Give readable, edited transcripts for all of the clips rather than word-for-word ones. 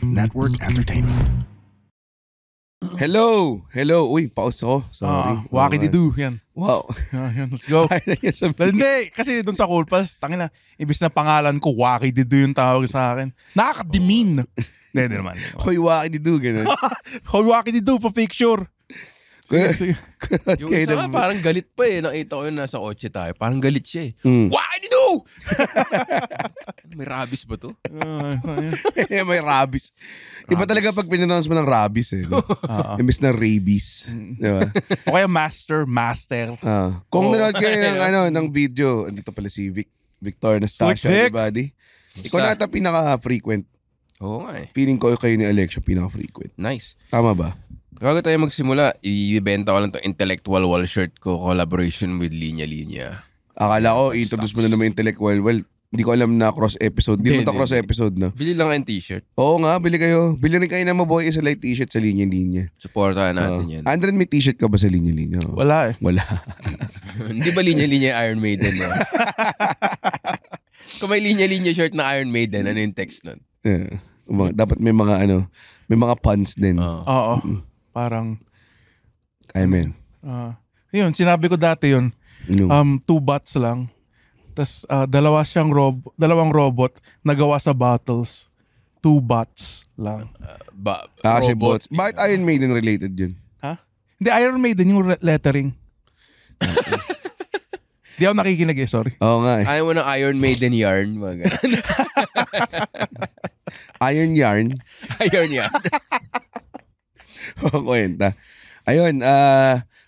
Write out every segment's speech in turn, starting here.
Network Entertainment. Hello! Uy, pause ako. Sorry. Wakididu, yan. Wow. Yan, let's go. Hindi, kasi doon sa Cool Pass, tangina, ibis na pangalan ko, Wakididu yung tawag sa akin. Nakaka-demean. Hindi naman. Hoy, Wakididu, ganun. Hoy, Wakididu, pa-picture. Sige. Yung isa nga, parang galit pa eh. Nakita ko yun nasa kotse tayo. Parang galit siya eh. Wakididu! May rabies ba to? May rabies. Iba talaga pag pinanounce mo ng rabies eh. No? Imbis na rabies. Diba? O kaya master. Kung nanood kayo ng video, andito pala si Victor Nastasio, everybody. Ikaw na ata pinaka-frequent. Oo nga eh. Feeling ko kayo ni Alexio pinaka-frequent. Nice. Tama ba? Bago tayo magsimula, ibibenta ko lang itong intellectual wall shirt ko, collaboration with Linya Linya. Akala ko, introduce mo na naman intellectual. Well, hindi ko alam na cross-episode. Hindi mo ito cross-episode na. Bili lang ang t-shirt. Oo nga, bili kayo. Bili rin kayo na Maboy isa light t-shirt sa Linya-Linya. Supportahan natin yan. Andren, may t-shirt ka ba sa Linya-Linya? Wala eh. Wala. Hindi ba Linya Linya Iron Maiden? No? Kung may Linya Linya shirt na Iron Maiden, ano yung text nun? Yeah. Dapat may mga may mga puns din. Oo. Parang Amen. yun, sinabi ko dati yun. 2 bots lang. Tapos dalawang robot nagawa sa battles. 2 bots lang. Kasi bots. Bakit Iron Maiden related yun? Ha? Hindi, Iron Maiden yung lettering. Di ako nakikinig sorry. Oo nga eh. Ayaw mo ng Iron Maiden yarn. Iron Yarn. Iron yarn. Kwenta. Ayun,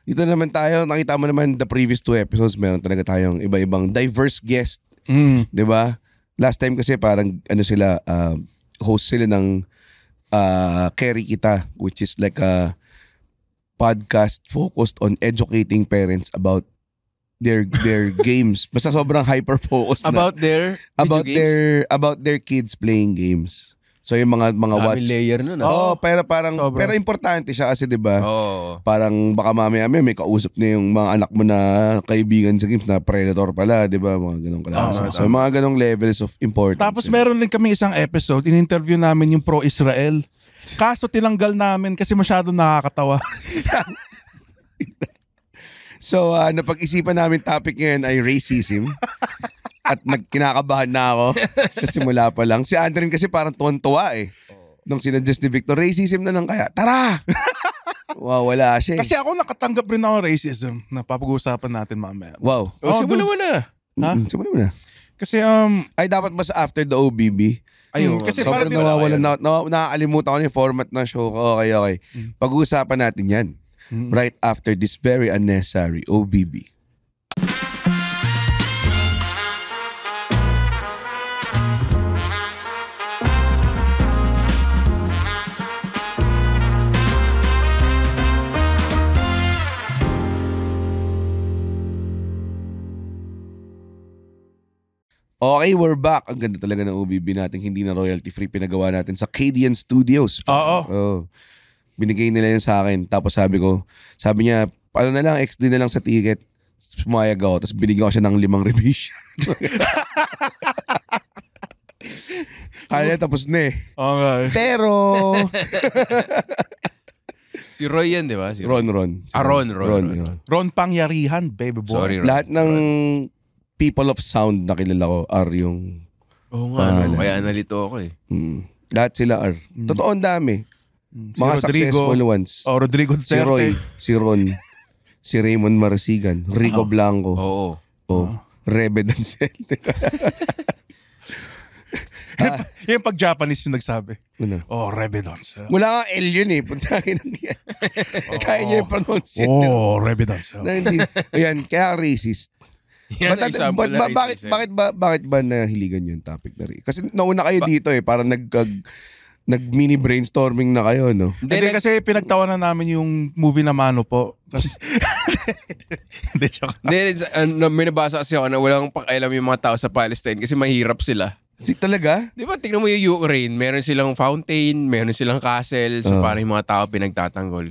dito naman tayo, nakita mo naman the previous 2 episodes, meron talaga tayong iba-ibang diverse guest. 'Di ba? Last time kasi parang sila, host sila ng Carry Kita, which is like a podcast focused on educating parents about their games. Basta sobrang hyper-focused About their games? About their kids playing games. So yung mga watch. Layer nun. Pero parang pero importante siya kasi 'di ba? Parang baka mamaya may kausap na yung mga anak mo na kaibigan sa games na predator pala, 'di ba? Mga ganung klase. So mga ganung levels of importance. Tapos meron din kami isang episode, in-interview namin yung pro-Israel. Kaso tinanggal namin kasi masyado nakakatawa. So, napag-isipan namin topic ngayon ay racism. At kinakabahan na ako kasi simula pa lang. Si Andren kasi parang tuwan-tuwa eh. Nung sinadjust ni Victor, racism na lang kaya. Tara! Wow, wala siya eh. Kasi ako nakatanggap rin ako racism na papag-uusapan natin mamaya. Wow. Simulan mo na. Ha? Simulan mo na. Kasi ay dapat ba sa after the OBB? Ayun. Kasi sobrang nawawalan nakakalimutan ko na yung format ng show ko. Okay. Pag-uusapan natin yan. Right after this very unnecessary OBB. Okay, we're back. Ang ganda talaga ng OBB natin. Hindi na royalty free. Pinagawa natin sa Cadian Studios. Oo. Binigay nila yan sa akin. Tapos sabi niya, na lang, XD na lang sa ticket. Pumayag ako. Tapos binigyan ko siya ng 5 revision. Kaya tapos na eh. Okay. Pero... Si Roy yan, di ba? Si Ron. Ron Pangyarihan, baby boy. Sorry, Ron. Lahat ng people of sound na kilala ko are yung... Oo nga, kaya nalito ako eh. Lahat sila are. Totoo, ang dami. Mga successful ones. Rodrigo Si Roy, si Ron, si Raymond Marasigan, Rico Blanco. Oo. Rebe Dancel. Yung pag-Japanese yung nagsabi. Ano? Rebe Dancel. Wala nga L yun eh. Puntahin ng yan. Kaya niya i-pronounce yun. Rebe Dancel. Ayan, kaya racist. Yan ang example na racist. Bakit ba nahiligan yung topic na rin? Kasi nauna kayo dito eh. Parang nag-mini brainstorming na kayo, no? Hindi kasi pinagtawanan namin yung movie na Mano po. Hindi, joke. May nabasa kasi ako na walang pakialam yung mga tao sa Palestine kasi mahirap sila. Talaga? Di ba, tingnan mo yung Ukraine, meron silang fountain, meron silang castle, so parang yung mga tao pinagtatanggol.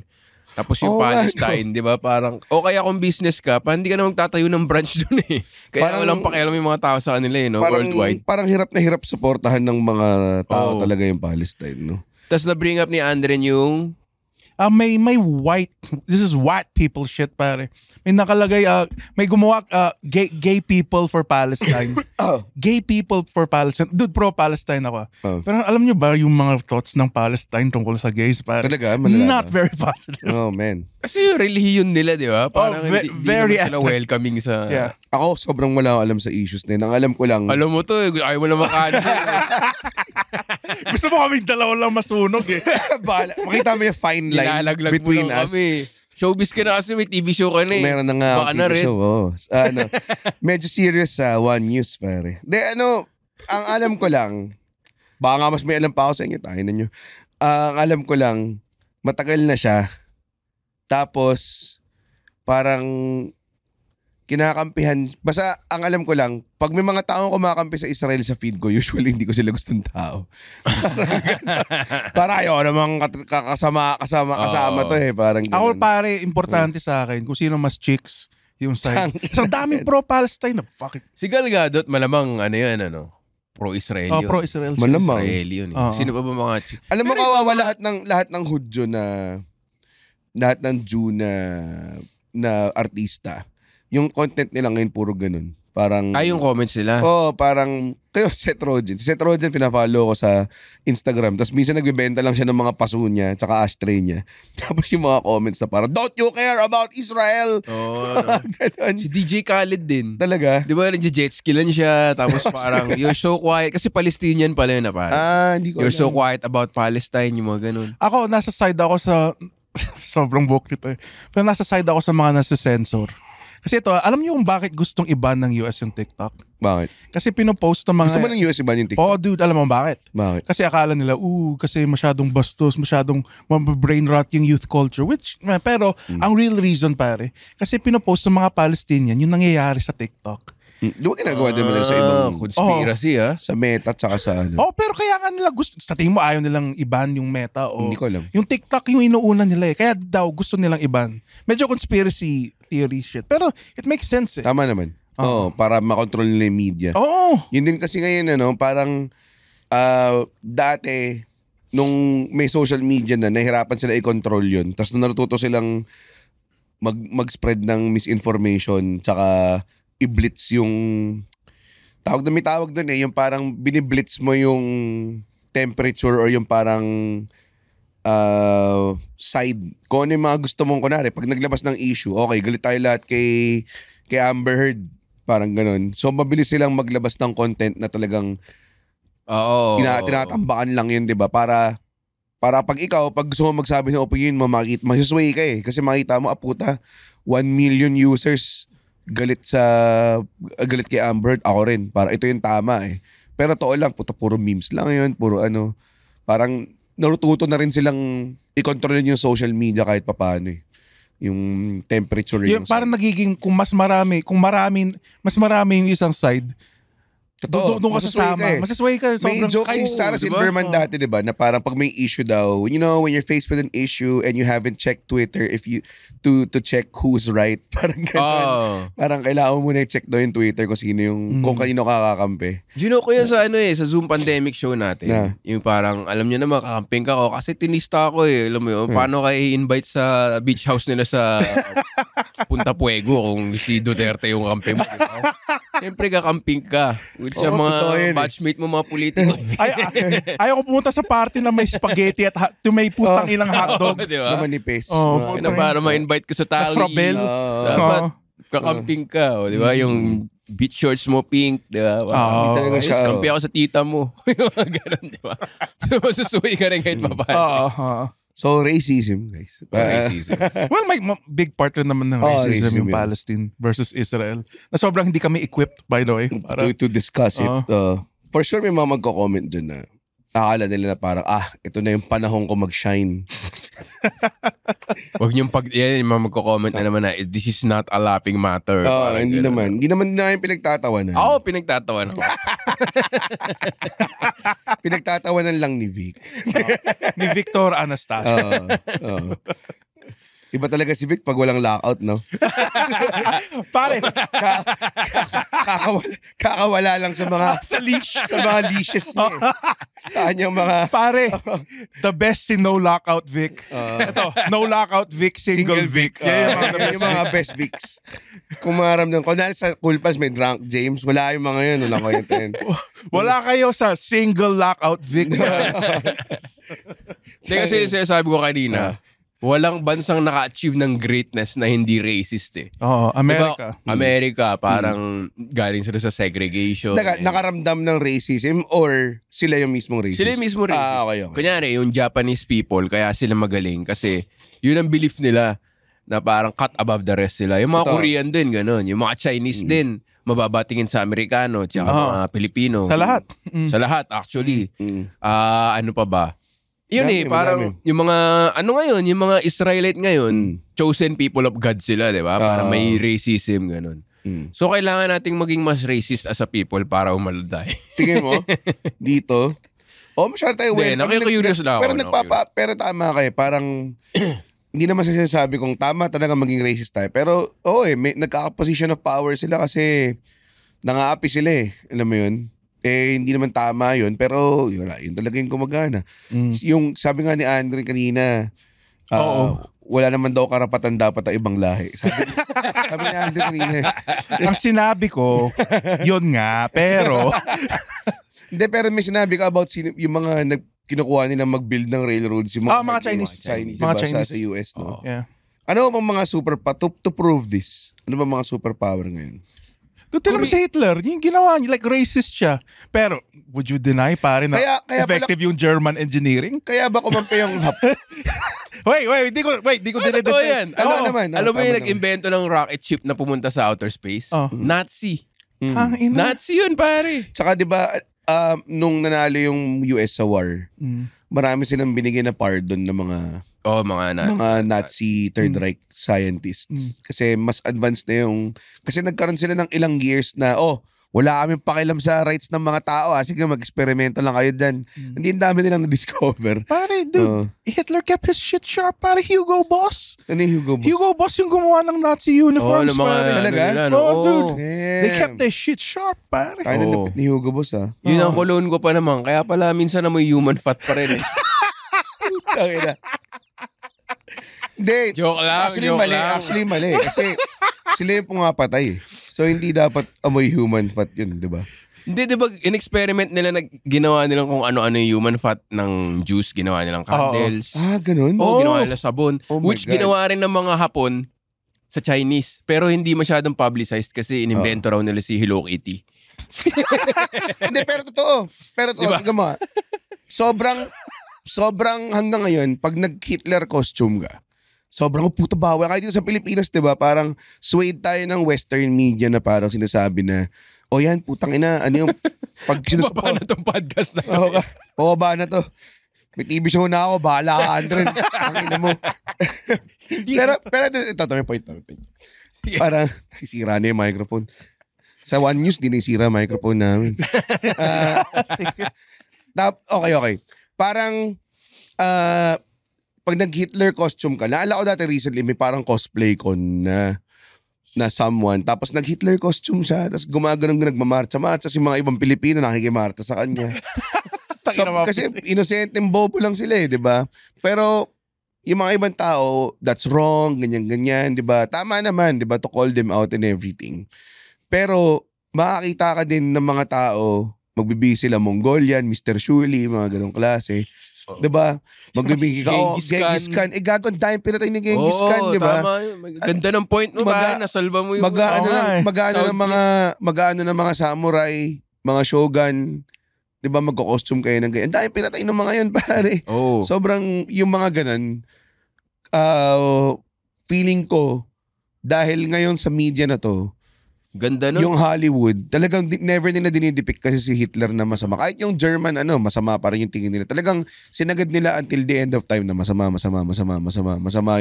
Tapos yung Palestine, di ba, parang, kaya kung business ka, parang hindi ka na magtatayo ng branch dun eh. Kaya parang, walang pakialam yung mga tao sa kanila eh, no? Worldwide. Parang hirap na hirap suportahan ng mga tao talaga yung Palestine, no? Tapos na-bring up ni Andren yung... May white, this is white people shit, pare. May nakalagay, may gumawa, gay people for Palestine. Gay people for Palestine. Dude, pro-Palestine ako. Pero alam nyo ba yung mga thoughts ng Palestine tungkol sa gays, pare? Talaga? Malala Not ba? very positive. Oh, man. Kasi yung relihiyon nila, di ba? Parang very hindi naman sila welcoming sa... Yeah. Ako, sobrang wala akong alam sa issues na yun. Ang alam ko lang... Alam mo to, ayaw mo na makaano. Gusto mo kaming dalawa lang masunog eh. Bahala. Makita mo yung fine line Nilalaglag between mo lang us. kami. Showbiz ka na kasi, may TV show ka na eh. Meron na nga Baka akong na TV rin. show. Oh. Medyo serious sa One News, pare. Ang alam ko lang, baka nga mas may alam pa ako sa inyo, tayo na nyo. Ang alam ko lang, matagal na siya. Tapos, parang kinakampihan. Basta, ang alam ko lang, pag may mga taong kumakampi sa Israel sa feed ko, usually hindi ko sila gustong tao. Para ayaw namang kasama to eh. Parang Ako ganun. pare, importante sa akin kung sino mas chicks yung side. Isang daming pro-Palestine na fuck it. Si Gal Gadot, malamang ano yan, pro-Israel yun. Pro-Israel. Malamang. Israel yun. Sino pa ba mga chicks? Alam mo, kawawa lahat ng Hudyo lahat ng Jew na artista. Yung content nila ngayon puro ganun. Parang... yung comments nila. Parang... Kayo, Seth Rogen. Si Seth Rogen, pinafollow ko sa Instagram. Tapos minsan nagbibenta lang siya ng mga paso niya tsaka ashtray niya. Tapos yung mga comments na parang, don't you care about Israel? Ganun. Si DJ Khaled din. Talaga? Di ba, nag-jet ski lang siya. Tapos parang, you're so quiet. Kasi Palestinian pala yun na parang. Hindi ko You're alam. so quiet about Palestine, yung mga ganun. Ako, nasa side ako sa... sobrang book nito eh. Pero nasa side ako sa mga nasa-censor. Kasi ito, alam niyo kung bakit gustong i-ban ng US yung TikTok? Bakit? Kasi pinopost ng mga... Gusto mo ng US iba yung TikTok? Dude, alam mo bakit? Bakit? Kasi akala nila, kasi masyadong bastos, masyadong brain rot yung youth culture. Pero, ang real reason pare, kasi pinopost ng mga Palestinian yung nangyayari sa TikTok. Di ba ginagawa din nila sa ibang... Conspiracy, Sa Meta at saka sa ano? Pero kaya nga nila gusto, sa tingin mo ayaw nilang iban yung Meta o... Hindi ko alam. Yung TikTok yung inuuna nila eh. Kaya daw gusto nilang iban. Medyo conspiracy theory shit. Pero it makes sense eh. Tama naman. Para makontrol nila yung media. Yun din kasi ngayon, parang dati, nung may social media na, nahirapan sila i-control yun. Tapos nung natuto silang mag-spread ng misinformation, tsaka i-blitz yung... may tawag doon eh. Yung parang biniblitz mo yung temperature or yung parang side. Kung ano yung mga gusto mong kunwari. Pag naglabas ng issue, okay, galit tayo lahat kay Amber Heard. Parang ganun. So, mabilis silang maglabas ng content na talagang tinatambakan lang yun, di ba? Para pag gusto mo magsabi ng opinion mo, masisway ka eh. Kasi makita mo, puta, 1 million users galit kay Amber Heard. Ako rin. Para ito yung tama eh. Pero totoo lang, puta, puro memes lang yun. Puro ano. Parang narututo na rin silang i-control yung social media kahit papaano eh. Yung temperature yung parang nagiging mas marami yung isang side. Totoo. Doon ka sasama. Masasway ka. May joke si Sarah Silverman dati, diba? Na parang pag may issue daw, when you're faced with an issue and you haven't checked Twitter to check who's right. Parang gano'n. Parang kailangan mo muna i-check daw yung Twitter kung kung kanino kakakampi. Gino ko yan sa sa Zoom pandemic show natin. Yung parang, alam nyo naman, kakamping ka ko. Kasi tinista ko eh. Alam mo yun, paano kayo i-invite sa beach house nila sa Punta Puego kung si Duterte yung kampi mo. Siyempre kakamping ka. With yung mga batchmate mo, mga politiko. Ayaw ko pumunta sa party na may spaghetti at may putang ilang hotdog. Diba? Na manipis. Para ma-invite ko sa tali. Frabel. Dapat kakamping ka. Diba? Yung beach shorts mo pink. Diba? Kampi ako sa tita mo. Ganon, diba? So, masusuwi ka rin kahit papaano. So, racism, guys. Racism. Well, may big part rin naman ng racism yung Palestine versus Israel. Na sobrang hindi kami equipped, by the way. To discuss it. For sure, may mga magko-comment dyan na akala nila na parang, ito na yung panahon ko mag-shine. Huwag niyong yung mga magko-comment na naman na, this is not a laughing matter. Hindi naman. Hindi naman na yung pinagtatawanan. Oo, pinagtatawanan ko. Pinagtatawanan lang ni Vic. Ni Victor Anastasio. Iba talaga si Vic pag walang lockout, no? Pare, Kakawala lang sa mga sa leash. sa mga leashes niya. Sa kanyang mga Pare, the best si No Lockout Vic. Ito, No Lockout Vic, Single Vic. Yan yung mga best Vics. Kung maramdam, kunwari sa Cool Pals may Drunk James, wala yung mga yun, walang kwenta yun. Wala kayo sa Single Lockout Vic. Hindi kasi sinasabi ko kanina, walang bansang naka-achieve ng greatness na hindi racist eh. Oo, America. Diba, America, parang galing sila sa segregation. Nakaramdam ng racism or sila yung mismong racist? Sila yung mismo racist. Okay. Kunyari, yung Japanese people, kaya sila magaling kasi yun ang belief nila na parang cut above the rest sila. Yung mga Korean din, ganun. Yung mga Chinese din, mababatingin sa Amerikano tsaka mga Pilipino. Sa lahat. Sa lahat, actually. Ano pa ba? Yun Dami, parang madami. yung mga, ngayon, yung mga Israelite ngayon, chosen people of God sila, di ba? Parang may racism, ganun. So, kailangan nating maging mas racist as a people para umalday. Tingin mo, dito, masyado tayo Hindi, nakikurious lang ako. Pero tama kayo, parang, hindi naman sinasabi kung tama talaga maging racist tayo. Pero, nagkaka-position of power sila kasi nangaapi sila eh. Alam mo yun? Hindi naman tama yun. Pero, yun talaga yung gumagana. Yung sabi nga ni Andre kanina, wala naman daw karapatan dapat ang ibang lahi. Sabi ni Andre kanina. Ang sinabi ko, yun nga, pero... Hindi, pero may sinabi ka about yung mga kinukuha nila mag-build ng railroads. Yung mga Chinese. Diba? Mga Chinese. Sa US, no? Yeah. Ano bang mga to prove this? Ano ba mga superpower ngayon? Tignan mo si Hitler, yung ginawa niya, like racist siya. Pero, would you deny pare na Kaya effective yung German engineering? Kaya ba kumampi yung Wait, di ko dinedefend. Totoo yan. Tama naman. Alam mo Tama yung naman. nag-invento ng rocket ship na pumunta sa outer space? Nazi. Ang ina. Nazi yun, pare. Tsaka di ba nung nanalo yung US sa war, marami silang binigyan na pardon ng mga Nazi Third Reich scientists. Kasi mas advanced na yung... Kasi nagkaroon sila ng ilang years na, wala kaming pakialam sa rights ng mga tao. Sige, mag-eksperimento lang kayo dyan. Hindi ang dami nilang na-discover. Pare, dude, Hitler kept his shit sharp. Pare, Hugo Boss. Ano yung Hugo Boss? Hugo Boss yung gumawa ng Nazi uniforms, pare. Talaga? Dude. Damn. They kept their shit sharp, pare. Kaya na lapit ni Hugo Boss, ha? Yun ang cologne ko pa naman. Kaya pala minsan na may human fat pa rin eh. Kaya na. Hindi. Joke lang, Actually, mali. Kasi sila yung pumapatay. So, hindi dapat amoy human fat yun, di ba? Hindi, di ba, in-experiment nila na ginawa nilang kung ano-ano yung human fat ng juice, ginawa nilang candles. Ganun? Ginawa nila sabon. Oh my Which God. ginawa rin ng mga Hapon sa Chinese. Pero hindi masyadong publicized kasi inimbento raw nila si Hello Kitty. Hindi, pero totoo. Diba? Tingnan mo, sobrang hanggang ngayon, pag nag-Hitler costume ka, sobrang puto bawal. Kahit dito sa Pilipinas, di ba? Parang swayed tayo ng Western media na parang sinasabi na, yan, putang ina, ano yung... Pag Baba na tong podcast na to. Pababa na to. May TV show na ako, bahala ka, Andre. Ang ina mo. pero ito yung point. Parang, sira na yung microphone. Sa One News, di naisira ang microphone namin. Okay. Parang, pag nag-Hitler costume ka, naala ko dati recently, may parang cosplay con na someone, tapos nag-Hitler costume siya, tapos gumagano'n nagmamarcha si mga ibang Pilipino nakikimarcha sa kanya. Kasi innocent and bobo lang sila di ba? Pero yung mga ibang tao, that's wrong, ganyan, di ba? Tama naman, di ba, to call them out and everything. Pero makakita ka din ng mga tao, magbibigay sila Mongolian, Mr. Shuli, mga ganong klase. Diba? Magbibigay ka, Genghis Khan. Gagawin dahil pinatay ni Genghis Khan, diba? Tama yun. Ganda ng point mo ba? Nasalba mo yung... Mag-ano ng mga samurai, mga shogun, diba? Magko-costume kayo ng ganyan. Dahil pinatay ng mga yun, pare. Sobrang, yung mga ganon, feeling ko, dahil ngayon sa media na to, ganda nun. Yung Hollywood, talagang never nila dinidepict kasi si Hitler na masama. Kahit yung German, masama pa rin yung tingin nila. Talagang sinagad nila until the end of time na masama yung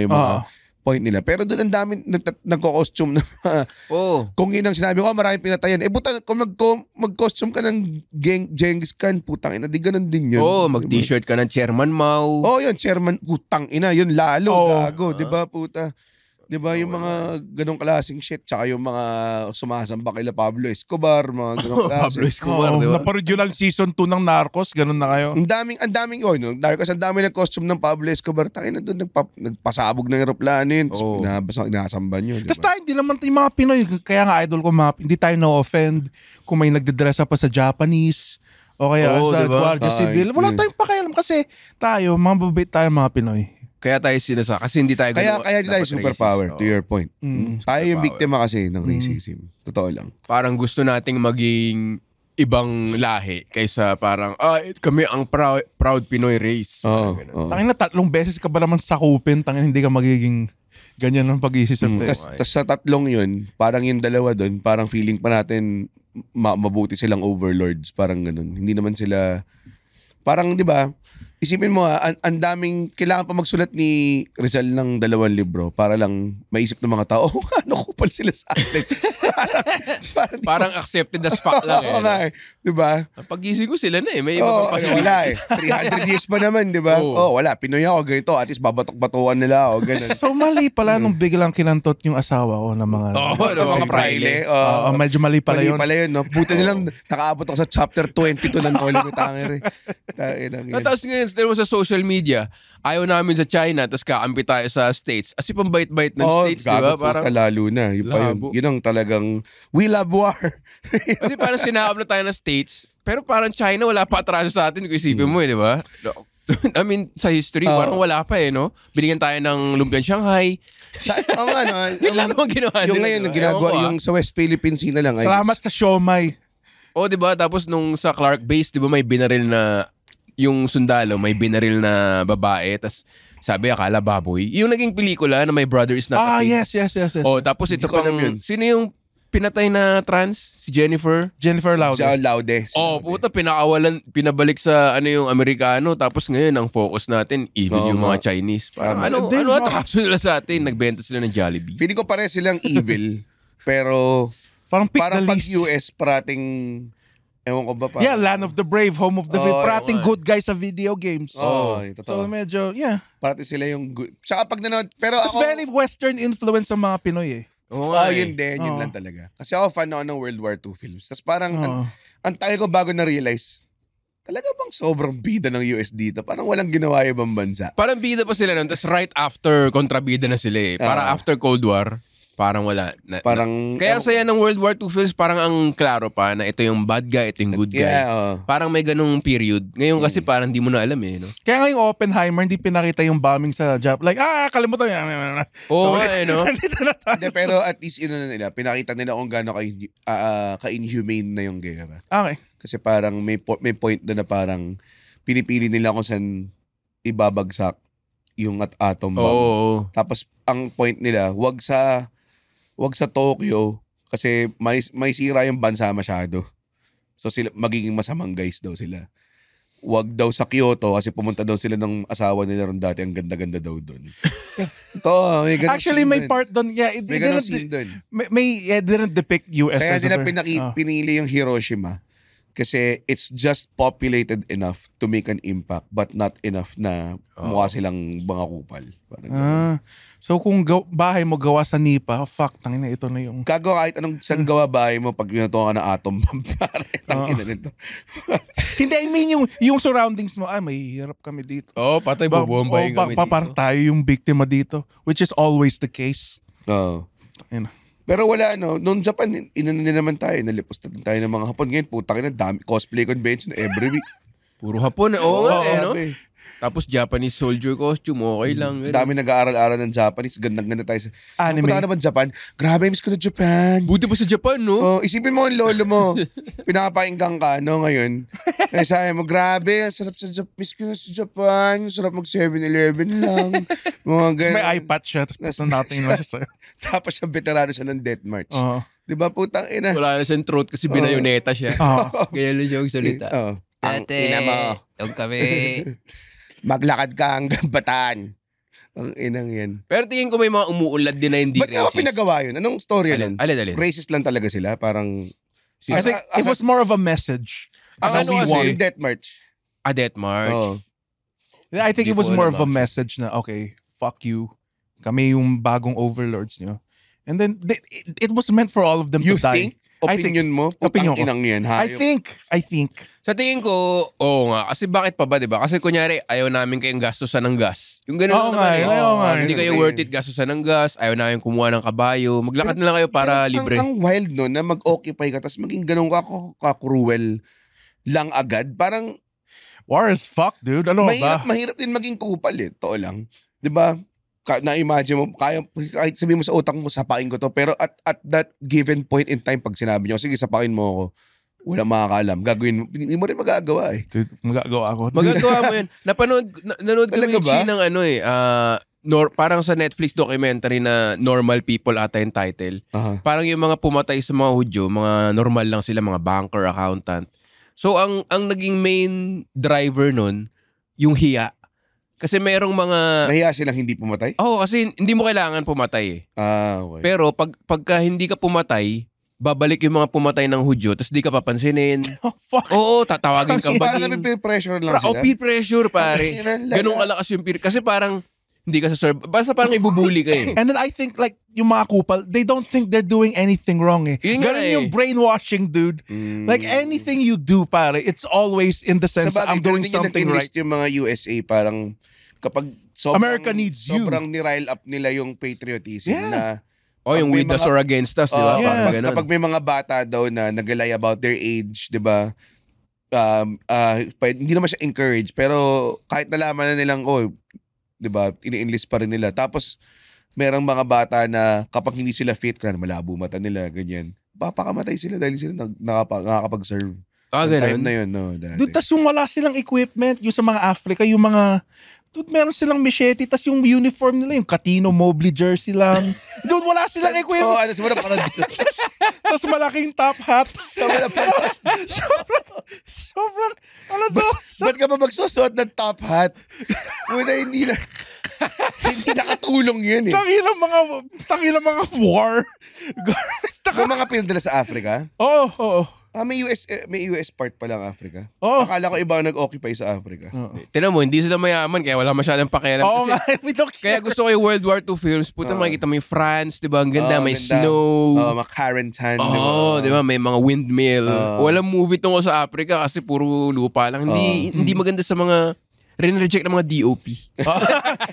mga point nila. Pero doon ang dami nagko-costume na kung yun ang sinabi ko, maraming pinatayan. Buta, kung mag-costume ka ng Genghis Khan, putang ina, di ganun din yun. Mag-t-shirt ka ng Chairman Mao. Yun, Chairman, putang ina, yun lalo, gago, di ba, puta? Di ba, yung mga ganong klaseng shit, tsaka yung mga sumasamba kay Pablo Escobar, mga ganong klase. Pablo Escobar, di ba? Naparod yun ang season 2 ng Narcos, ganun na kayo. Ang daming, Narcos, ang daming nag-costume ng Pablo Escobar, tangina doon, nagpasabog ng aeroplano yun, inasamba nyo. Tapos tayo, hindi naman yung mga Pinoy, kaya nga idol ko, hindi tayo na-offend kung may nagdidress up pa sa Japanese, o kaya sa Guardia Civil. Wala tayong pakialam kasi tayo, mababait tayo mga Pinoy. Kaya tayo kasi hindi tayo kaya hindi tayo superpower, to your point. Tayo yung biktima kasi ng racism. Totoo lang. Parang gusto nating maging ibang lahi kaysa parang, kami ang proud Pinoy race. Tangina, 3 beses ka ba naman sakupin, tangina, hindi ka magiging ganyan ang pag-iisip. Tas sa 3 yun, parang yung 2 doon, parang feeling pa natin mabuti silang overlords. Parang ganun. Hindi naman sila, parang di ba, isipin mo ang daming, kailangan pa magsulat ni Rizal ng 2 libro para lang maisip ng mga tao, ano kupal sila sa atin. parang accepted as fact lang diba? Pag-isip ko sila na may iba pang pasilip. Wala 300 years pa naman, diba? Wala, Pinoy ako, ganito, at least babatok-batuan nila ako, ganun. So mali pala nung biglang kinantot yung asawa ko ng mga mga praile. Medyo mali pala yun. No? Buti nilang nakaabot ako sa chapter 22 ng Noli Me Tangere. Tapos ngayon, sa social media, ayaw namin sa China, tapos kakampi tayo sa States. As yung bait-bait ng States, di ba? Parang lalo na. Yun ang talagang, we love war. Kasi parang sinaab na tayo ng States, pero parang China wala pa atraso sa atin kung isipin mo di ba? I mean, sa history, parang wala pa no? Binigyan tayo ng Lumpiang Shanghai. Wala namang ginawa yung ngayon, yung sa West Philippine Sea na lang. Salamat sa siomay. Di ba? Tapos nung sa Clark Base, di ba may binaril na yung sundalo, may binaril na babae, tas sabi, akala baboy. Yung naging pelikula na My Brother Is Not a Pig. Yes. Tapos ito pang, sino yung pinatay na trans? Si Jennifer Laude. Laude. Puta, pinabalik sa yung Amerikano, tapos ngayon, ang focus natin, evil yung mga Chinese. Parang, ano atraso nila sa atin? Nagbenta sila ng Jollibee. Feeling ko pare silang evil, pero parang pag US parating, ewan ko ba pa? Yeah, land of the brave, home of the brave. Parating good guys sa video games. Totoo. So medyo, parating sila yung good. Tsaka pag nanood, pero ako, very western influence ng mga Pinoy yun din, yun lang talaga. Kasi ako fan ako ng World War II films. Tapos parang, ang tayo ko bago na-realize, talaga bang sobrang bida ng US dito? Parang walang ginawa ibang bansa. Parang bida pa sila nun, tapos right after, kontrabida na sila Para after Cold War, parang wala. Kaya saya ng World War II films, parang ang klaro pa na ito yung bad guy, ito yung good guy. Parang may ganung period. Ngayon kasi parang di mo na alam no? Kaya nga yung Oppenheimer, hindi pinakita yung bombing sa Japan. Like, kalimutan yan. No? Hindi, pero at least nila, pinakita nila kung gaano ka-inhumane na yung gera. Okay. Kasi parang may point doon na parang pinipili nila kung saan ibabagsak yung atom bomb. Tapos ang point nila, wag sa Tokyo kasi may sira yung bansa masyado. So sila magiging masamang guys daw sila. Wag daw sa Kyoto kasi pumunta daw sila ng asawa nila ron dati, ang ganda-ganda daw doon. Actually may part doon. Yeah, it didn't depict US Kaya as nila pinili yung Hiroshima. Kasi it's just populated enough to make an impact but not enough na mukha silang mga kupal. So kung bahay mo gawa sa nipa, tangina, ito na yung... Gagawa kahit anong saan gawa bahay mo pag binutuan ka ng atom bomb. Tangina nito. Hindi, I mean yung surroundings mo, may hirap kami dito. Patay bubombayin kami dito. Parang tayo yung biktima dito, which is always the case. Pero wala noong Japan, naman tayo, nalipos na tayo ng mga Hapon. Ngayon, putang ina, dami cosplay convention every week. Puro Hapon, no? Tapos Japanese soldier costume, okay lang. Dami nag-aaral-aral ng Japanese, gandang-ganda tayo sa... Anime. Punta ka naman Japan, grabe, miss ko na Japan. Buti pa sa Japan, no? Isipin mo ang lolo mo, pinakapainggang ka, ngayon. Kaya sabi mo, grabe, ang sarap sa Japan, miss ko na sa Japan, ang sarap mag 7-Eleven lang. May iPad siya, tapos natin naman siya sa'yo. Tapos siya veterano siya ng Death March. Diba, putang ina? Wala na siyang throat kasi binayoneta siya. Kaya lang siya yung salita. Ang ina mo. Huwag kami. Maglakad ka hanggang Bataan. Ang inang yan. Pero tingin ko may mga umuulad din na hindi Ba't nga racist. pinagawa yun? Anong story nun? Alin. Racist lang talaga sila? Parang... I think it was more of a message. As Ano a kasi? yung Death March. Death March. Oo. I think Hindi it was ko more alam of a message na, okay, fuck you. Kami yung bagong overlords nyo. And then, it was meant for all of them You to die. think? Opinion mo? Opinion ko. Inang yan. I think. Sa tingin ko, oo nga. Kasi bakit pa ba, di ba? Kasi kunyari, ayaw namin kayong gastusan ng gas. Yung gano'n Oo naman nga, oo nga. Hindi kayo worth it gastusan ng gas. Ayaw namin kumuha ng kabayo. Maglakad na lang kayo para Pero libre. Ang wild no, na mag-occupy ka, tapos maging ganun ka-cruel lang agad. Parang War is fuck, dude. Ano ba? mahirap din maging kupal eh. Totoo lang. Di ba? Na-imagine mo, kahit sabihin mo sa utak mo, sapakin ko to. Pero at that given point in time, pag sinabi nyo, sige, sapakin mo ako, wala makakaalam. Gagawin mo. Hindi mo rin magagawa eh. Dude, magagawa ako. Magagawa mo yan. Nanood kami Talaga ba? G ng parang sa Netflix documentary na Normal People ata yung title. Aha. Parang yung mga pumatay sa mga Hudyo, mga normal lang sila, mga banker, accountant. So ang naging main driver nun, yung hiya. Kasi merong mga... Nahiya silang hindi pumatay? kasi hindi mo kailangan pumatay eh. Okay. Pero pagka hindi ka pumatay, babalik yung mga pumatay ng Hudyo, tapos di ka papansinin. Oh, fuck. Oo, tatawagin kang Parang baging. peer pressure lang sila. Peer pressure, pare. Ganun kalakas yung peer. Kasi parang hindi ka sa serve. Basta parang ibubuli ka eh. And then I think like yung mga kupal, they don't think they're doing anything wrong eh. Yun nga Ganun eh. yung brainwashing, dude. Like anything you do, pare, it's always in the sense Sa bagay, I'm doing ganun din yung something right. nag-enlist yung mga USA, parang kapag America needs you. sobrang nirile up nila yung patriotism Yeah. na Yung may with us mga- or against us, di ba? Yeah. Parang ganun. kapag may mga bata daw na nag-lie about their age, 'di ba? Hindi naman siya encourage, pero kahit nalaman na nilang 'di ba, ini-enlist pa rin nila. Tapos merong mga bata na kapag hindi sila fit, kan malabo mata nila, ganyan. Papakamatay sila dahil sila nakakapag-serve. Yung time Ganun. na yun, no, dati. Dude, tas yung wala silang equipment, yung sa mga Africa, yung mga, dude, meron silang machete, tas yung uniform nila, yung Catino Mobley jersey lang. Dude, wala silang equipment. Ano siguro parang Tas malaking top hat. sobrang, ano daw? ba't ka ba magsusuot ng top hat? Muna hindi nakatulong yun eh. Tangina mga war. Yung mga pinadala sa Africa, Oo. may US part pa lang Africa. Oo. Akala ko iba ang nag-occupy sa Africa. Tinan mo, hindi sila mayaman kaya wala masyadong pakialam. Oo Kasi, nga, we don't kaya care. gusto ko yung World War II films. Puta, makikita mo yung France, di ba? Ang ganda, may Ganda. snow. Mga Carentan, Di ba? May mga windmill. Oo. Walang movie tungkol sa Africa kasi puro lupa lang. Hindi maganda sa mga rin-reject ng mga DOP.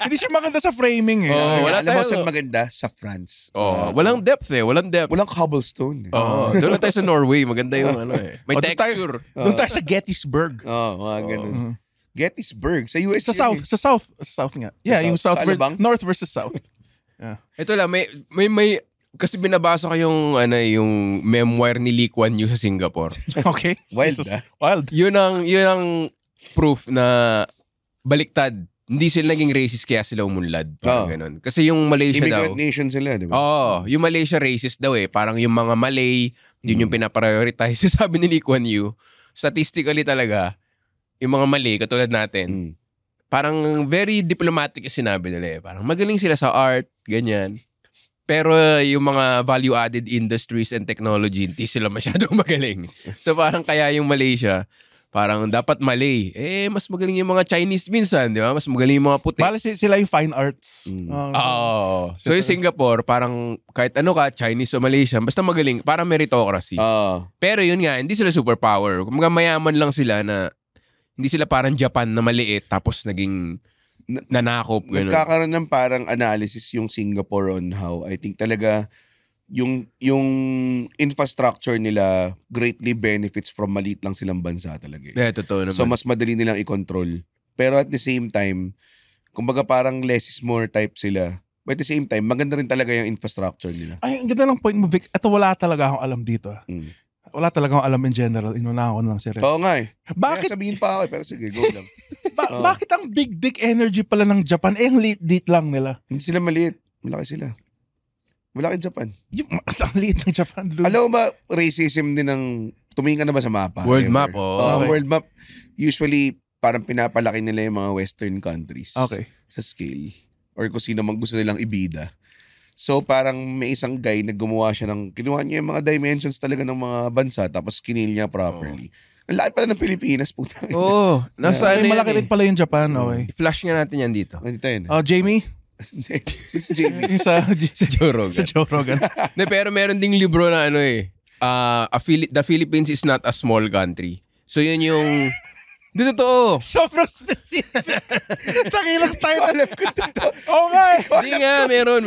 Hindi siya maganda sa framing eh. Wala Alam mo tayo. saan maganda? Sa France. Walang depth eh. Walang depth. Walang cobblestone. Doon lang tayo sa Norway. Maganda yung ano eh. May doon texture. Doon tayo sa Gettysburg. Mga ganun. Gettysburg. Sa US Sa yun south. Sa south nga. Yeah, Sa yung south. Sa south. Alabang? North versus south. Ito lang, may kasi binabasa ko yung memoir ni Lee Kuan Yew sa Singapore. Okay. Wild, Jesus. ah. Wild. Yun ang proof na baliktad. Hindi sila naging racist kaya sila umunlad. Parang ganun. Kasi yung Malaysia Immigrant daw. nation sila, di ba? Yung Malaysia racist daw eh. Parang yung mga Malay, yun yung pinaprioritize. Sabi ni Lee Kuan Yew, statistically talaga, yung mga Malay, katulad natin, parang very diplomatic yung sinabi nila eh. Parang magaling sila sa art, ganyan. Pero yung mga value-added industries and technology, hindi sila masyadong magaling. So parang kaya yung Malaysia, parang dapat Malay. Mas magaling yung mga Chinese minsan, di ba? Mas magaling yung mga puti. Bale sila yung fine arts. So yung Singapore, parang kahit ano ka, Chinese o Malaysian, basta magaling, parang meritocracy. Pero yun nga, hindi sila superpower. Kung mayaman lang sila na, hindi sila parang Japan na maliit, tapos naging nanakop. Ganun. Nagkakaroon ng parang analysis yung Singapore on how I think talaga yung infrastructure nila greatly benefits from maliit lang silang bansa talaga. Yeah, totoo naman. So mas madali nilang i-control. Pero at the same time, kumbaga parang less is more type sila. But at the same time, maganda rin talaga yung infrastructure nila. Ay, ang ganda ng point mo, Vic. Ito wala talaga akong alam dito. Wala talaga akong alam in general. Inunahan ko na lang si Red. Oo nga eh. Bakit? Kaya sabihin pa ako eh, pero sige, go lang. Bakit ang big dick energy pala ng Japan? Ang liit lang nila. Hindi sila maliit. Malaki sila. Malaki Japan. Yung, ang liit ng Japan. Dude. Alam mo ba, racism din ng, tumingin ka na ba sa mapa? World Ever? map, Okay. World map, usually, parang pinapalaki nila yung mga western countries. Okay. Sa scale. or kung sino man gusto nilang ibida. So parang may isang guy na gumawa siya kinuha niya yung mga dimensions talaga ng mga bansa tapos kinil niya properly. Ang laki pala ng Pilipinas, puta. Oo. Nasa Ay, malaki rin pala yung Japan, okay. I-flash nga natin yan dito. Nandito yun. Oh, Jamie? Si Jamie. Yung sa Joe Rogan. Sa Joe Rogan. Pero meron ding libro na The Philippines is not a small country. So yun yung... Di totoo. Sobrang specific. Takilang title. Oh my. Hindi nga, meron.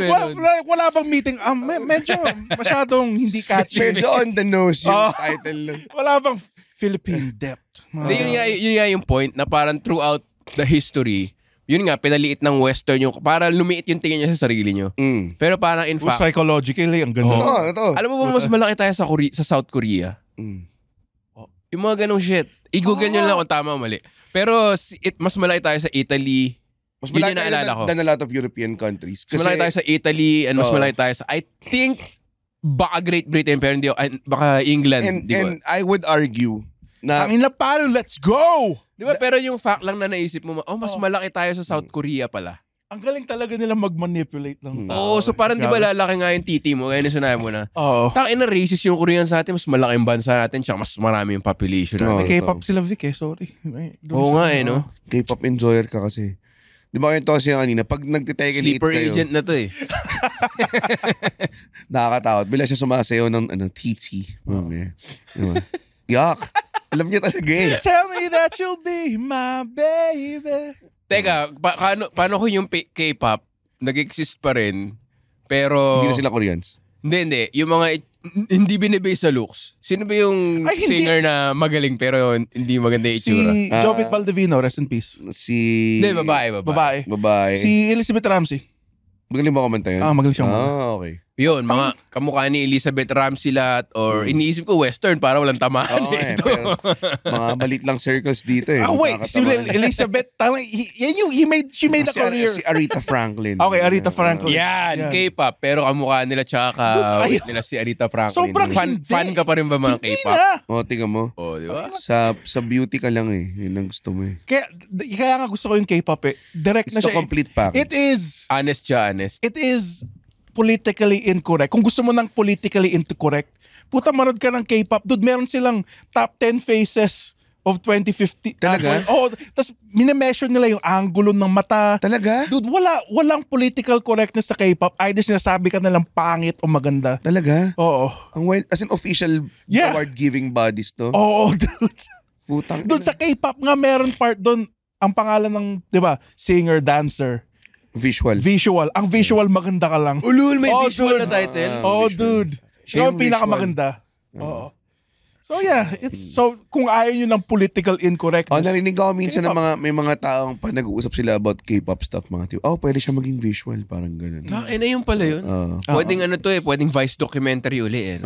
Wala bang meeting? Medyo masyadong hindi catchy. Medyo on the nose yung title. Wala bang Philippine depth? Hindi, yun nga yung point na parang throughout the history, yun nga, pinaliit ng Western yung, para lumiit yung tingin niya sa sarili nyo. Pero parang in fact, Psychologically, ang ganda. Ito. alam mo ba mas malaki tayo sa South Korea? Yung mga ganong shit. I-google nyo lang kung tama o mali. Pero mas malaki tayo sa Italy. Mas Yun malaki yung tayo naalala ko. than a lot of European countries. Mas malaki tayo sa Italy and mas malaki tayo sa, I think, baka Great Britain, pero hindi, baka England. And I would argue na... Ang inaparo, let's go! Di ba? Pero yung fact lang na naisip mo, mas malaki tayo sa South Korea pala. Ang galing talaga nila mag-manipulate ng tao. Oo, so parang di ba lalaki nga yung titi mo, kaya sinabi mo na. Oo. Tangina racist yung Korean sa atin, mas malaki yung bansa natin, tsaka mas marami yung population natin. May K-pop sila, Vic, sorry. Oo nga no? K-pop enjoyer ka kasi. Di ba kayo kasi yung kanina, pag nagtiteke-liit Sleeper kayo, agent na to eh. nakakatakot. Bila siya sumasayaw ng TT. Yak! Alam niya talaga eh. Tell me that you'll be my baby. Teka, paano kung yung K-pop nag-exist pa rin, pero... Hindi na sila Koreans. Hindi. Yung mga hindi binibase sa looks. Sino ba yung singer na magaling pero hindi maganda yung itsura? Si Jovit Baldovino, rest in peace. Hindi, babae. Si Elizabeth Ramsey. Magaling ba kumanta yun? Magaling siya. Okay. Yun, mga kamukha ni Elizabeth Ramsey lahat or iniisip ko western para walang tamaan. Pero mga malit lang circles dito eh. Wait, si Elizabeth, she made a career. Si Aretha Franklin. Okay, Aretha Franklin. Yan, K-pop. Pero kamukha nila tsaka wait nila si Aretha Franklin. Sobrang fan ka pa rin ba mga K-pop? Tingnan mo. Di ba? Sa beauty ka lang eh. Yun ang gusto mo eh. Kaya nga gusto ko yung K-pop eh. Direct na It's the siya. complete package. It is. Honest. It is politically incorrect. Kung gusto mo ng politically incorrect, puta manood ka ng K-pop. Dude, meron silang top 10 faces of 2050. Talaga? Tapos minemeasure nila yung angulo ng mata. Talaga? Dude, walang political correctness sa K-pop. Either sinasabi ka nilang pangit o maganda. Talaga? Oo. Ang wild, as in official award-giving bodies to? Oo, dude. Putang Dude, sa K-pop nga meron part doon, ang pangalan ng, di ba, singer, dancer. Visual. Ang visual maganda ka lang. Ulul, may visual na title. Dude. Siya yung pinakamaganda. Oo. So yeah, kung ayaw nyo ng political incorrectness. Narinig ako minsan na may mga taong pa nag-uusap sila about K-pop stuff, mga tiyo. Pwede siya maging visual, parang ganun. Na yung pala yun. Pwedeng pwedeng Vice documentary uli eh.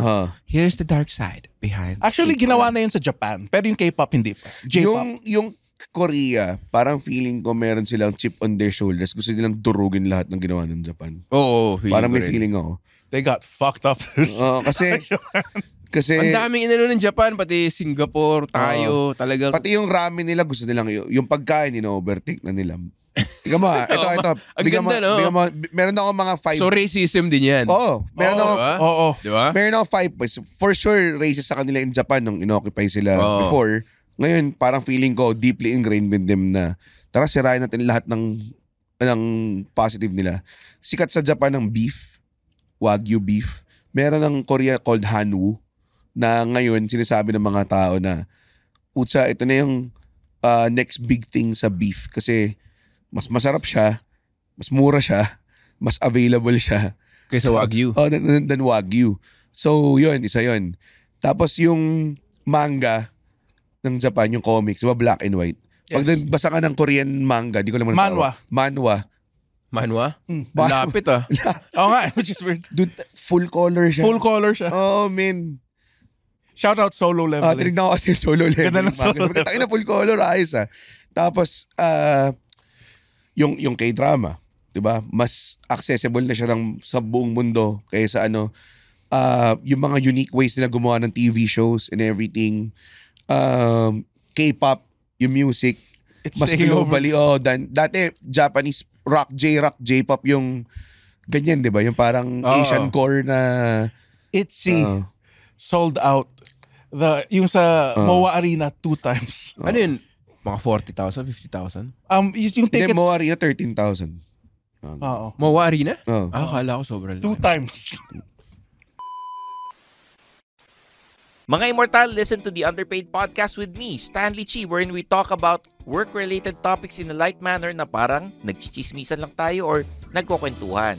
Here's the dark side behind. Actually, ginawa na yun sa Japan. Pero yung K-pop hindi pa. J-pop. Yung Korea, parang feeling ko meron silang chip on their shoulders. Gusto nilang durugin lahat ng ginawa ng Japan. Oo, parang may feeling ako. They got fucked up. Kasi ang daming inano ng Japan, pati Singapore, tayo, talagang... Pati yung ramen nila, gusto nilang yung pagkain, overtake na nila. Tingnan mo ito. Ang ganda, no? Meron ako mga 5... So racism din yan? Meron ako... Oo. Diba? Meron ako 5 points. For sure, racist sa kanila in Japan nung inoccupy sila before. Ngayon, parang feeling ko, deeply ingrained with them na tara, sirain natin lahat ng positive nila. Sikat sa Japan ng beef, Wagyu beef. Meron ng Korea called Hanwoo na ngayon sinasabi ng mga tao na utsa, ito na yung next big thing sa beef kasi mas masarap siya, mas mura siya, mas available siya. Kaysa Wagyu. Than Wagyu. So, isa yun. Tapos yung manga ng Japan, yung comics, diba black and white? Yes. Pag nagbasa ka ng Korean manga, di ko naman Manhwa. Lapit ah. Oo nga, which is weird. Dude, full color siya. Full color siya. Oh, man. Shout out Solo Leveling. Tinignan ko kasi yung Solo Leveling. Ganda ng Solo Leveling. Takin na full color, ayos ah. Tapos, yung K-drama, diba? Mas accessible na siya sa buong mundo kaysa yung mga unique ways nila gumawa ng TV shows and everything. K-pop, yung music, It's mas taking over. globally. Dati, Japanese rock J-pop yung ganyan, di ba? Yung parang Asian core na... ITZY sold out. Yung sa MOA Arena 2 times. Ano yun? Mga 40,000, 50,000? Yung Hindi, tickets... Mo Arena, 13,000. Oo. Mawa Arena? Oh. Akala ko sobrang 2 times. Mga Immortal, listen to the Underpaid Podcast with me, Stanley Chi, wherein we talk about work-related topics in a light manner na parang nagchichismisan lang tayo or nagkukwentuhan.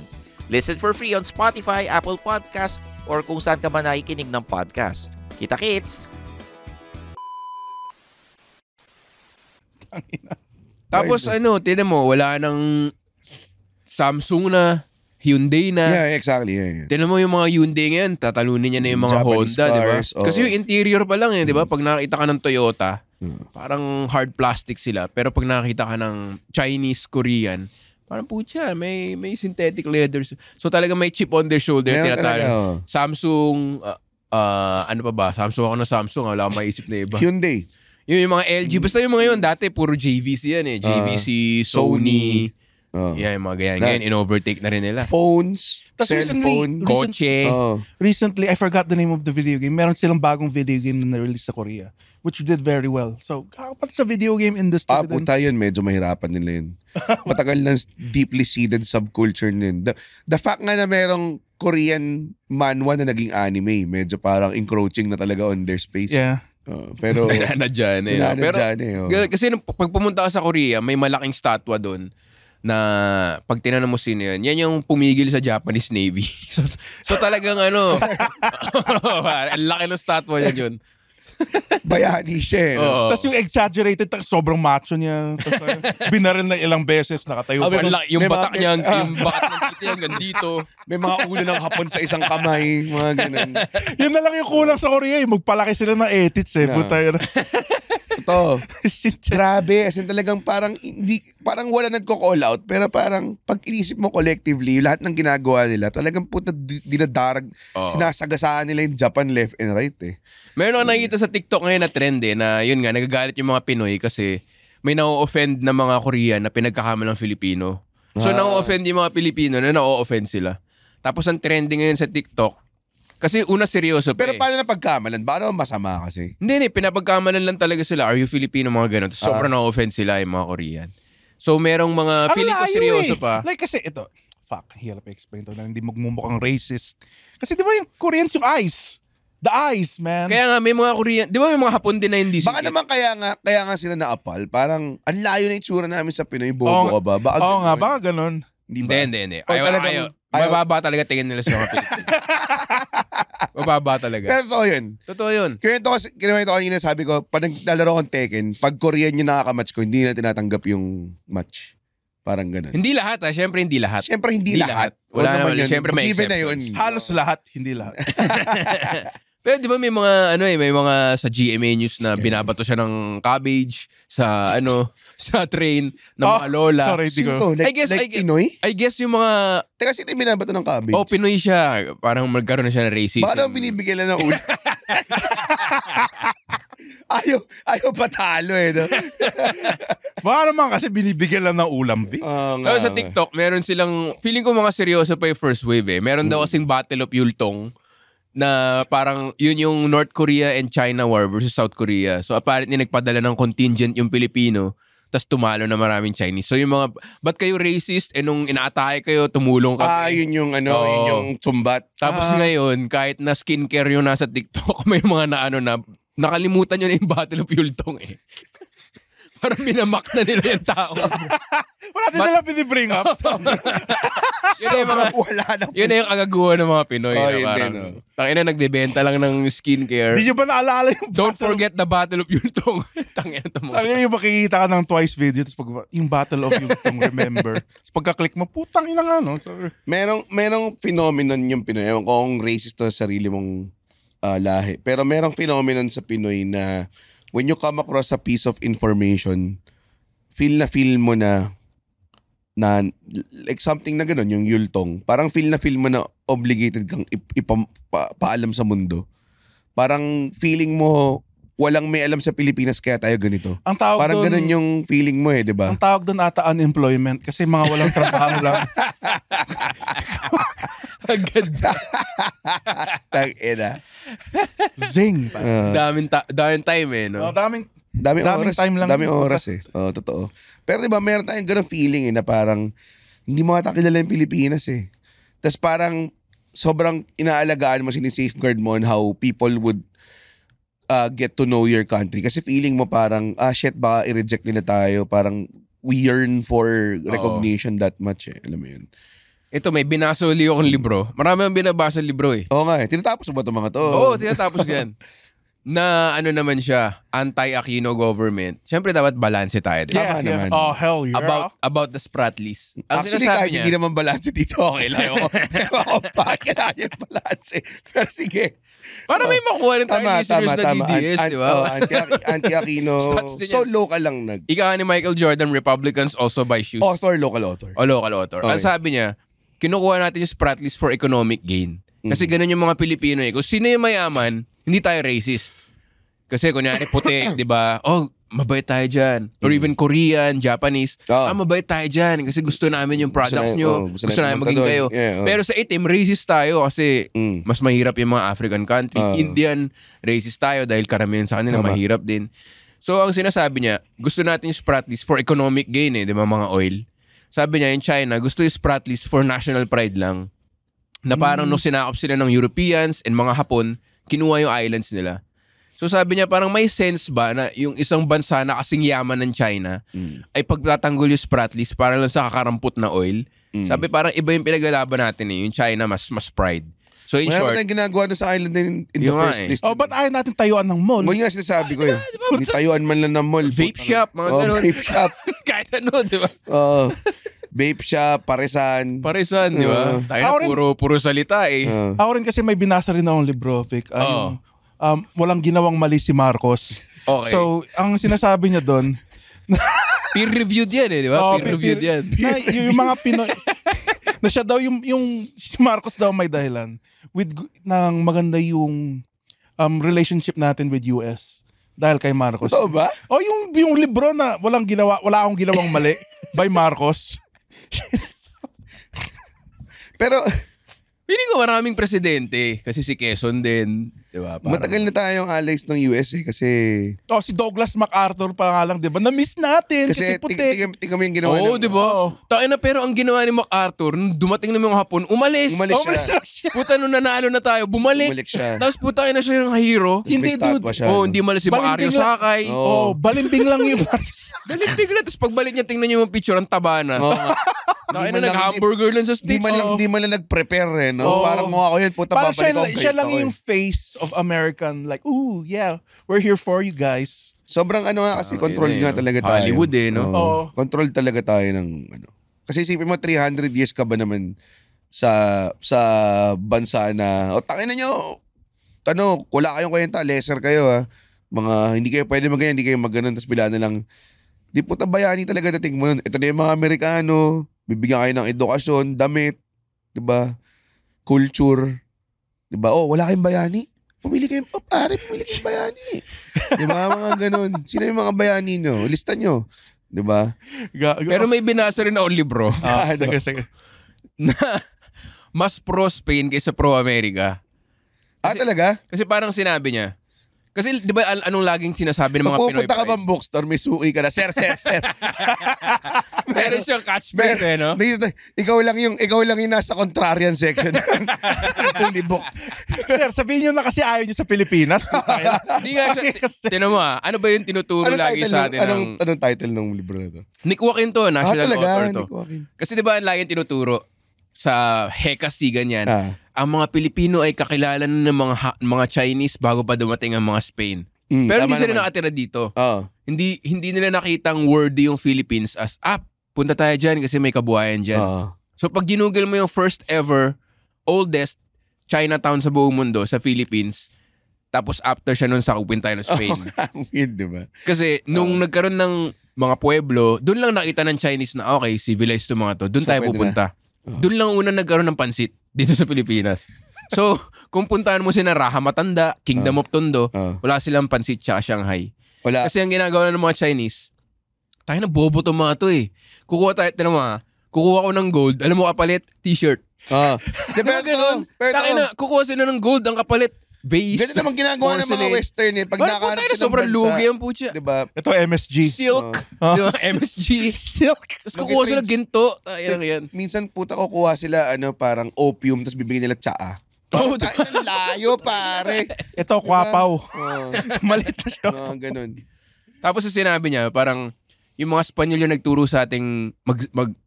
Listen for free on Spotify, Apple Podcast, or kung saan ka man nakikinig ng podcast. Kita-kits! Tapos tinan mo, wala nang Samsung na, Hyundai na. Yeah, exactly. Yeah. Tingnan mo yung mga Hyundai ngayon, tatalunin niya na yung mga Japanese Honda, di ba? cars, oo. Kasi yung interior pa lang di ba? Pag nakita ka ng Toyota, parang hard plastic sila. Pero pag nakita ka ng Chinese, Korean, parang putya, may synthetic leathers. So talagang may chip on their shoulder. Meron Tinatawag. talaga, Samsung, ano pa ba? Samsung ako na Samsung. Wala akong maisip na iba. Hyundai. Yung mga LG. Basta yung mga yun, dati puro JVC yan eh. JVC, Sony. Yeah, yung mga ganyan. Ngayon, in-overtake na rin nila. Phones, Tas cellphone, Kotse. Recently, I forgot the name of the video game. Meron silang bagong video game na na-release sa Korea, which did very well. So, pati sa video game industry. puta yun, medyo mahirapan nila yun. Matagal na deeply seated subculture din. The fact nga na merong Korean manhwa na naging anime, medyo parang encroaching na talaga on their space. Yeah. Pero, Nanadyan eh. Pero, kasi pag pumunta ka sa Korea, may malaking statwa doon na pag tinanong mo sino yan yung pumigil sa Japanese Navy. so talagang ang laki ng statwa niya yun. bayani siya. No? Tapos yung exaggerated, sobrang macho niya. Tapos binaril na ilang beses, nakatayo pa. Yung batak niya, yung bakat ng titi hanggang dito. May mga ulo ng hapon sa isang kamay, mga ganun. Yun na lang yung kulang sa Korea. Magpalaki sila ng edits eh. Puta yun. Ito. Grabe. As in talagang parang wala nagko-call out. Pero parang pag inisip mo collectively, lahat ng ginagawa nila, talagang puta dinadarag, sinasagasaan nila yung Japan left and right eh. Meron ako nakikita sa TikTok ngayon na trend na yun nga, nagagalit yung mga Pinoy kasi may na-offend na mga Korean na pinagkakamalang Filipino. So na-offend yung mga Pilipino na na-offend sila. Tapos ang trending ngayon sa TikTok, kasi una seryoso pa Pero paano na pagkamalan? Paano masama kasi? Hindi, pinapagkamalan lang talaga sila. Are you Filipino? Mga ganun. Sobrang na-offend sila yung mga Korean. So merong mga, feeling ko seryoso pa. Like kasi ito, hirap i-explain to na hindi magmumukhang racist. Kasi di ba yung Koreans yung eyes? The eyes, man. Kaya nga may mga Korean, di ba may mga Hapon din na hindi Baka naman kaya nga sila naapal. Parang ang layo na itsura namin sa Pinoy. Bobo ka ba? Baka ganun. Hindi. Ayaw. Mababa talaga tingin nila sa mga Pilipino. Mababa talaga. Pero totoo yun. Kinuwento ko kanina, sabi ko, pag naglalaro akong Tekken, pag Korean yung nakakamatch ko, hindi na tinatanggap yung match. Parang ganun. Hindi lahat Siyempre hindi lahat. Siyempre hindi lahat. Wala naman yun. Siyempre may given na yun. Halos lahat, hindi lahat. Pero di ba may mga may mga sa GMA News na binabato siya ng cabbage sa sa train ng mga lola. Sorry, di ko. Sino to? Like Pinoy? I guess yung mga Teka, sino yung binabato ng cabbage? Pinoy siya. Parang magkaroon na siya ng racism. Baka naman binibigyan lang ng ulo. ayaw patalo no? Baka naman kasi binibigyan lang ng ulam. Pero sa TikTok, meron silang, feeling ko mga seryoso pa yung first wave eh. Meron daw kasing Battle of Yultong na parang yun yung North Korea and China war versus South Korea. So apparently nagpadala ng contingent yung Pilipino, tas tumalo na maraming Chinese. So yung mga, ba't kayo racist? Nung inaatake kayo, tumulong kami. Yun yung yun yung sumbat. Tapos ngayon, kahit na skincare yung nasa TikTok, may mga na nakalimutan yun yung Battle of Yultong eh. Parang minamak na nila yung tao. Wala din nila pinibring up. Yun na yung kagaguhan ng mga Pinoy. Tangina, nagbebenta lang ng skincare. Di nyo ba naalala yung Don't forget the Battle of Yultong. Tangina to mo. Tangina yung makikita ka ng twice video, tapos yung Battle of Yultong, remember. Tapos pagka-click mo, putang ina nga, no? Merong phenomenon yung Pinoy. Ewan ko kung racist to sa sarili mong lahi. Pero merong phenomenon sa Pinoy na when you come across a piece of information, feel mo na like something na gano'n, yung yultong. Parang feel mo na obligated kang ipaalam sa mundo. Parang feeling mo walang may alam sa Pilipinas kaya tayo ganito. Ang tawag Parang doon, ganun yung feeling mo di ba? ang tawag doon ata unemployment kasi mga walang trabaho lang. Ang ganda. Tang-ina. Zing. Daming time no? Daming Daming oras. time lang. Daming oras totoo. Pero di ba meron tayong ganun feeling na parang hindi mo kilala yung Pilipinas Tapos parang sobrang inaalagaan mo, sinisafeguard mo on how people would get to know your country. Kasi feeling mo parang, shit, baka i-reject nila tayo. Parang we yearn for recognition that much Alam mo yun. Ito, may binasa uli akong libro. Marami ang binabasa libro Oo nga Tinatapos mo ba itong mga to? Oo, tinatapos ko yan. Na ano naman siya, anti-Aquino government. Siyempre dapat balanse tayo. Diba? Tama naman. Oh, hell yeah. About the Spratlys. Ang Actually, sinasabi kahit niya, hindi naman balanse dito, okay lang. Ewan ko pa, kailangan yung balanse. Pero sige. para may makuha rin tayo listeners na DDS, di ba? Anti-Aquino. Stats din So yan. local lang Ika ni Michael Jordan, Republicans also buy shoes. local author. Local author. Okay. Ang sabi niya, kinukuha natin yung Spratlys for economic gain. Kasi ganun yung mga Pilipino Kung sino yung mayaman, hindi tayo racist. Kasi kunyari puti, di ba? Oh, mabait tayo dyan. Or even Korean, Japanese. Mabait tayo dyan kasi gusto namin yung products nyo. Gusto namin maging doon. kayo. Pero sa itim, racist tayo kasi mas mahirap yung mga African country. Indian, racist tayo dahil karamihan sa kanila mahirap din. So ang sinasabi niya, gusto natin yung Spratlys for economic gain di ba mga oil? Sabi niya, in China, gusto yung Spratlys for national pride lang. Na parang nung sinakop sila ng Europeans and mga Hapon, kinuha yung islands nila. So sabi niya, parang may sense ba na yung isang bansa na kasing yaman ng China ay pagtatanggol yung Spratlys para lang sa kakarampot na oil? Sabi parang iba yung pinaglalaban natin Yung China mas pride. So in short, Wala ginagawa na sa island in the first place. Oh, ba't ayaw natin tayuan ng mall? Mo yung sinasabi ko May tayuan man lang ng mall. vape shop, mga ganun. Vape shop. Kahit ano, di ba? Vape shop, paresan. Paresan, di ba? Tayo na puro salita Ako rin kasi may binasa rin akong libro, Vic. Walang ginawang mali si Marcos. Okay. So, ang sinasabi niya doon, peer-reviewed yan di ba? Peer-reviewed yan. na yung mga Pinoy, na siya daw, yung si Marcos daw may dahilan. Nang maganda yung relationship natin with US. Dahil kay Marcos. Totoo ba? Yung libro na wala akong ginawang mali by Marcos. Pero Piling ko maraming presidente kasi si Quezon din, 'di ba? matagal na tayong allies ng US kasi Si Douglas MacArthur pa nga lang, 'di ba? Na-miss natin kasi puti. tingnan mo yung ginawa Oo, di ba? Tayo na pero ang ginawa ni MacArthur, nung dumating na mga Hapon, umalis siya. Puta, nung nanalo na tayo, bumalik siya. Tapos puta na siya yung hero. Tapos may statwa siya. Hindi malas si Mario Balimbing lang. Sakay. Balimbing lang yung Marcos. Balimbing lang. Tapos pagbalik niya, tingnan niyo yung picture, ang taba na. Tayo na Di man lang- nag-hamburger lang sa Di sticks. man lang nag-prepare Parang kung ako yun, puta Parang babalik ako. siya lang yung face of American, like, ooh, yeah, we're here for you guys. Sobrang kasi control yun nga talaga tayo. Hollywood no? Oo. Control talaga tayo ng Kasi isipin mo 300 years ka ba naman sa bansa na tangin na nyo, wala kayong kwenta, lesser kayo mga hindi kayo pwede magayon, hindi kayo maganon, tapos bila na lang di puta bayani talaga dating mo nun. Ito na yung mga Amerikano, bibigyan kayo ng edukasyon, damit, 'di ba? Culture, 'di ba? Wala kayong bayani. Pumili kayo, pumili kayong bayani. 'Di ba mga ganon? Sino yung mga bayani nyo? Lista nyo, 'di ba? Pero may binasa rin ako libro Sige. na mas pro-Spain kaysa pro-America. Talaga? Kasi parang sinabi niya, kasi di ba anong laging sinasabi ng mga Pinoy Pupunta ka pride? bang bookstore, may suki ka na, sir. Meron siyang catchphrase no? Ikaw lang yung nasa contrarian section ng book. Sir, sabihin nyo na kasi ayaw nyo sa Pilipinas. Hindi nga siya, tinan mo ano ba yung tinuturo lagi sa atin Anong title ng libro na to? Nick Joaquin to, national talaga? author to. Nick Joaquin. Kasi di ba ang laging tinuturo sa hekasigan yan, ang mga Pilipino ay kakilala na ng mga Chinese bago pa dumating ang mga Spain. Pero hindi sila nakatira dito. Hindi nila nakitang worthy yung Philippines as, punta tayo dyan kasi may kabuhayan dyan. So pag ginugol mo yung first ever, oldest Chinatown sa buong mundo, sa Philippines, tapos after siya nun sakupin tayo ng Spain. Yun, diba? Kasi nung nagkaroon ng mga pueblo, doon lang nakita ng Chinese na okay, civilized to mga to. Doon So, tayo pwede pupunta. Doon lang una nagkaroon ng pansit dito sa Pilipinas. So, kung puntahan mo si Raha Matanda, Kingdom of Tondo, wala silang pansit tsaka Shanghai. Wala. Kasi ang ginagawa ng mga Chinese, tayo na bobo itong mga to eh. Kukuha ko ng gold, alam mo kapalit, t-shirt. Depende ganun. Kukuha sila ng gold, ang kapalit, vase. Ganun naman ginagawa ng mga Western eh. Pag nakahanap sila ng sobrang bansa. lugi ang putya. Diba? Ito MSG. Silk. Diba? MSG. Silk. Tapos kukuha sila ginto. Tayo yan. Minsan puta kukuha sila parang opium tapos bibigyan nila tsaa. Oh, tayo ng layo pare. Ito, kwapaw. Malit na siya. Ganun. Tapos sinabi niya, parang yung mga Espanyol yung nagturo sa ating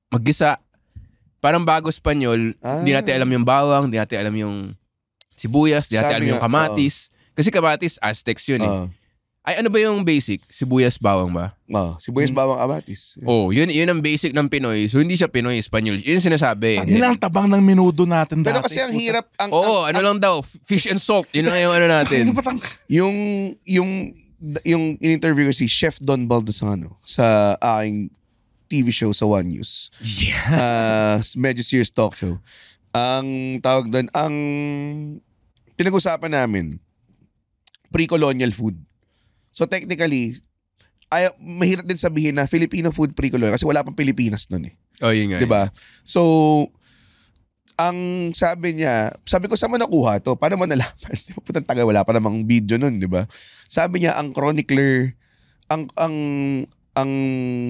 maggisa. Parang bago Espanyol, hindi natin alam yung bawang, hindi natin alam yung sibuyas, hindi natin alam yung kamatis. Kasi kamatis, Aztecs yun eh. Ay, ano ba yung basic? Sibuyas, bawang ba? Sibuyas, bawang, kamatis. Yun ang basic ng Pinoy. So, hindi siya Pinoy, Espanyol. Yun yung sinasabi. Ang ilang tabang ng minudo natin dati. Pero kasi ang hirap. ano lang daw, fish and salt. Yun lang yung ano natin. Yung in-interview ko si Chef Don Baldosano sa aking TV show sa One News. Yeah. Medyo serious talk show. Ang tawag doon, ang pinag-usapan namin, pre-colonial food. So technically, mahirap din sabihin na Filipino food pre-colonial kasi wala pang Pilipinas nun eh. Yun nga. Diba? So, ang sabi ko, saan mo nakuha to? Paano mo nalaman? Putang taga, wala pa namang video nun, di ba? Sabi niya, ang chronicler, ang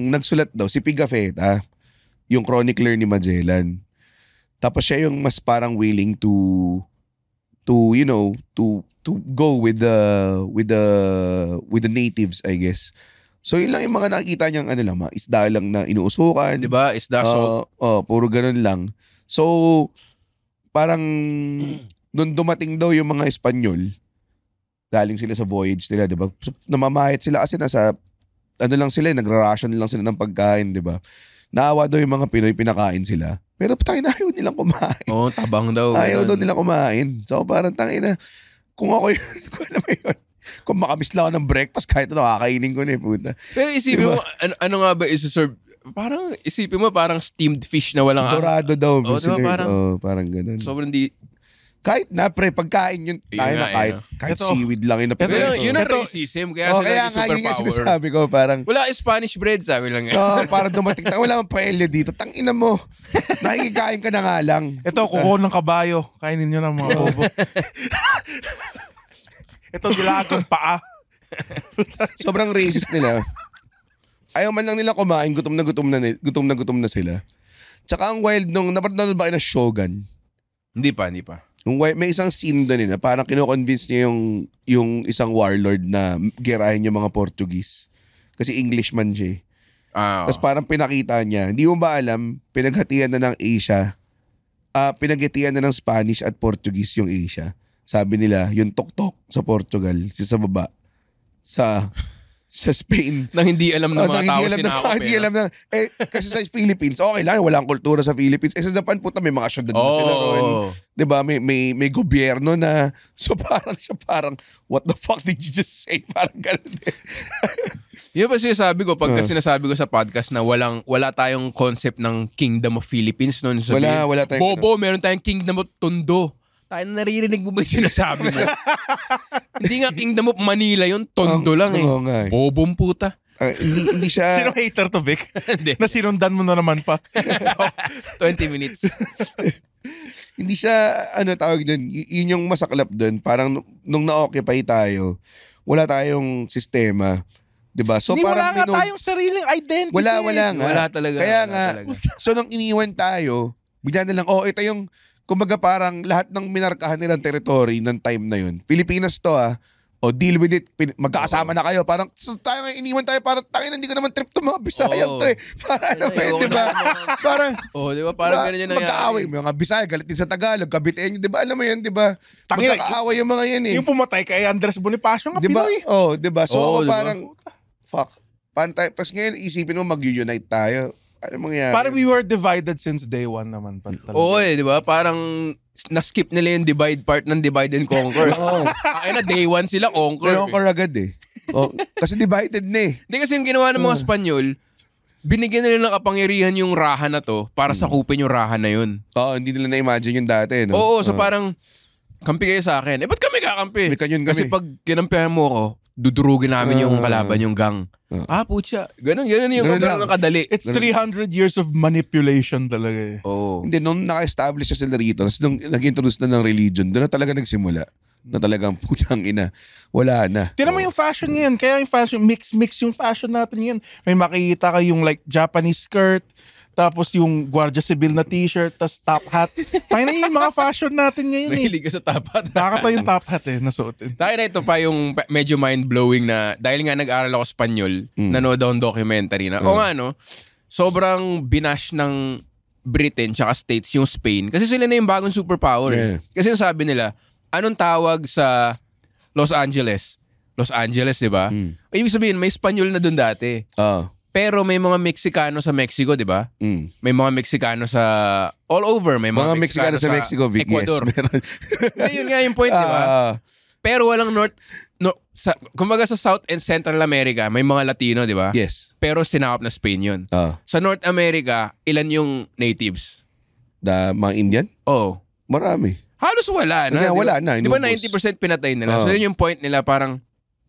nagsulat daw, si Pigafetta, yung chronicler ni Magellan. Tapos siya yung mas parang willing to go with the natives, I guess. So yun lang yung mga nakikita niyang mga isda lang na inuusukan. Diba? Isda salt. Puro ganun lang. So, parang nung dumating daw yung mga Espanyol, galing sila sa voyage nila, diba? So, namamahit sila kasi nasa, nagra-ration lang sila ng pagkain, diba? Naawa daw yung mga Pinoy, pinakain sila. Pero tayo na ayaw nilang kumain. Tabang daw. Ayaw daw nilang kumain. So parang tangina, kung ako yun, kung alam mo yun, kung makamiss lang ako ng breakfast, kahit ito, kakainin ko na puta. Pero isipin mo, ano nga ba isa-serve? Parang isipin mo, parang steamed fish na walang dorado daw. Diba, parang ganun. Sobrang di... Kahit na pagkain yun, tayo na kahit seaweed lang yun. Pero yun ang racism, kaya sila yung nga yun yung superpower. sinasabi ko, parang... Wala Spanish bread, sabi lang. Parang dumating tayo, wala mang paella dito. Tangina mo, nakikikain ka na nga lang. Ito, kuko ng kabayo. Kainin nyo ng mga bobo. Ito, dilagang paa. Sobrang racist nila. Ayaw man lang nila kumain, gutom na sila. Tsaka ang wild nung, napanood ba kayo na Shogun? Hindi pa. May isang scene doon na parang kino-convince niya yung isang warlord na gerahin yung mga Portuguese. Kasi Englishman siya eh. Tapos parang pinakita niya, hindi mo ba alam, pinaghatian na ng Asia, pinaghatian na ng Spanish at Portuguese yung Asia. Sabi nila, yung tuktok sa Portugal, sa baba, sa Spain. Nang hindi alam ng mga tao sinakop. Hindi alam na. Kasi sa Philippines, okay lang, walang kultura sa Philippines. Sa Japan, puta, may mga syudad na sila ron. Diba? May gobyerno na. So parang, what the fuck did you just say? Parang ganun. Yun pa sinasabi ko, pagka sinasabi ko sa podcast na wala tayong concept ng Kingdom of Philippines noon. Wala tayong... Bobo, meron tayong Kingdom of Tondo. Tayo na naririnig mo ba yung sinasabi mo? Hindi nga Kingdom of Manila yun, Tondo lang eh. Bobong puta. Hindi siya... Sino hater to, Vic? Hindi. Nasinundan mo na naman pa. 20 minutes. Hindi siya, tawag dun, yun yung masaklap dun. Parang nung na-occupy tayo, wala tayong sistema. Diba? So hindi, parang wala nga tayong sariling identity. Wala nga. Wala talaga. Kaya so nung iniwan tayo, bigla na lang, ito yung, kumbaga parang lahat ng minarkahan nilang territory ng time na yun. Pilipinas to deal with it. Magkakasama na kayo. Parang tayo ngayon, iniwan tayo. Parang tangin, hindi ko naman trip to mga Bisayang to eh. Parang diba? Parang, diba? Parang ganun yung nangyari. Magkaaway. Mga Bisaya, galit din sa Tagalog, Caviteño, diba? Alam mo yun, diba? Magkakaaway yung mga yan eh. Yung pumatay kay Andres Bonifacio nga diba? Pinoy. Diba? So diba? parang, fuck. Tapos ngayon, isipin mo, mag-unite tayo. Ano mangyari? Parang we were divided since day one naman. Di ba? Parang na-skip nila yung divide part ng divide and conquer. Ay na, day one sila, conquer. Conquer agad eh. Kasi divided na eh. Hindi kasi yung ginawa ng mga Espanyol, binigyan nila ng kapangyarihan yung Raha na to para sakupin yung Raha na yun. Hindi nila na-imagine yung dati. No? So parang kampi kayo sa akin. Ba't kami kakampi? May kanyon Kasi kami. pag kinampihan mo ako, dudurugin namin yung kalaban, yung gang. Putya. Ganun yung Ganun sobrang lang. kadali. It's 300 years of manipulation talaga eh. Oh. Hindi, nung naka-establish na sila rito, tapos nung nag-introduce na ng religion, doon na talaga nagsimula. Na talagang putang ina. Wala na. Tignan mo yung fashion ngayon. Kaya yung fashion, mix yung fashion natin ngayon. May makikita ka yung like Japanese skirt, tapos yung Guardia Civil na t-shirt, tapos top hat. Tayo na yung mga fashion natin ngayon eh. Mahilig ka sa tapat. Nakakatawa yung top hat eh, nasuotin. Tayo na ito pa yung medyo mind-blowing na dahil nga nag-aral ako Espanyol, nanood akong documentary na, o nga no, sobrang binash ng Britain tsaka States yung Spain kasi sila na yung bagong superpower. Yeah. Kasi yung sabi nila, anong tawag sa Los Angeles? Los Angeles, di ba? Ibig sabihin, may Espanyol na dun dati. Pero may mga Meksikano sa Mexico, di ba? May mga Meksikano sa all over. May mga Meksikano sa Mexico, Vic, Ecuador. yes. Meron. Yun nga yung point, di ba? Pero walang kumbaga sa South and Central America, may mga Latino, di ba? Yes. Pero sinakop na Spain yun. Sa North America, ilan yung natives? Mga Indian? Oh. Marami. Halos wala na. Wala na. Di ba inubos. 90% pinatay nila? So yun yung point nila, parang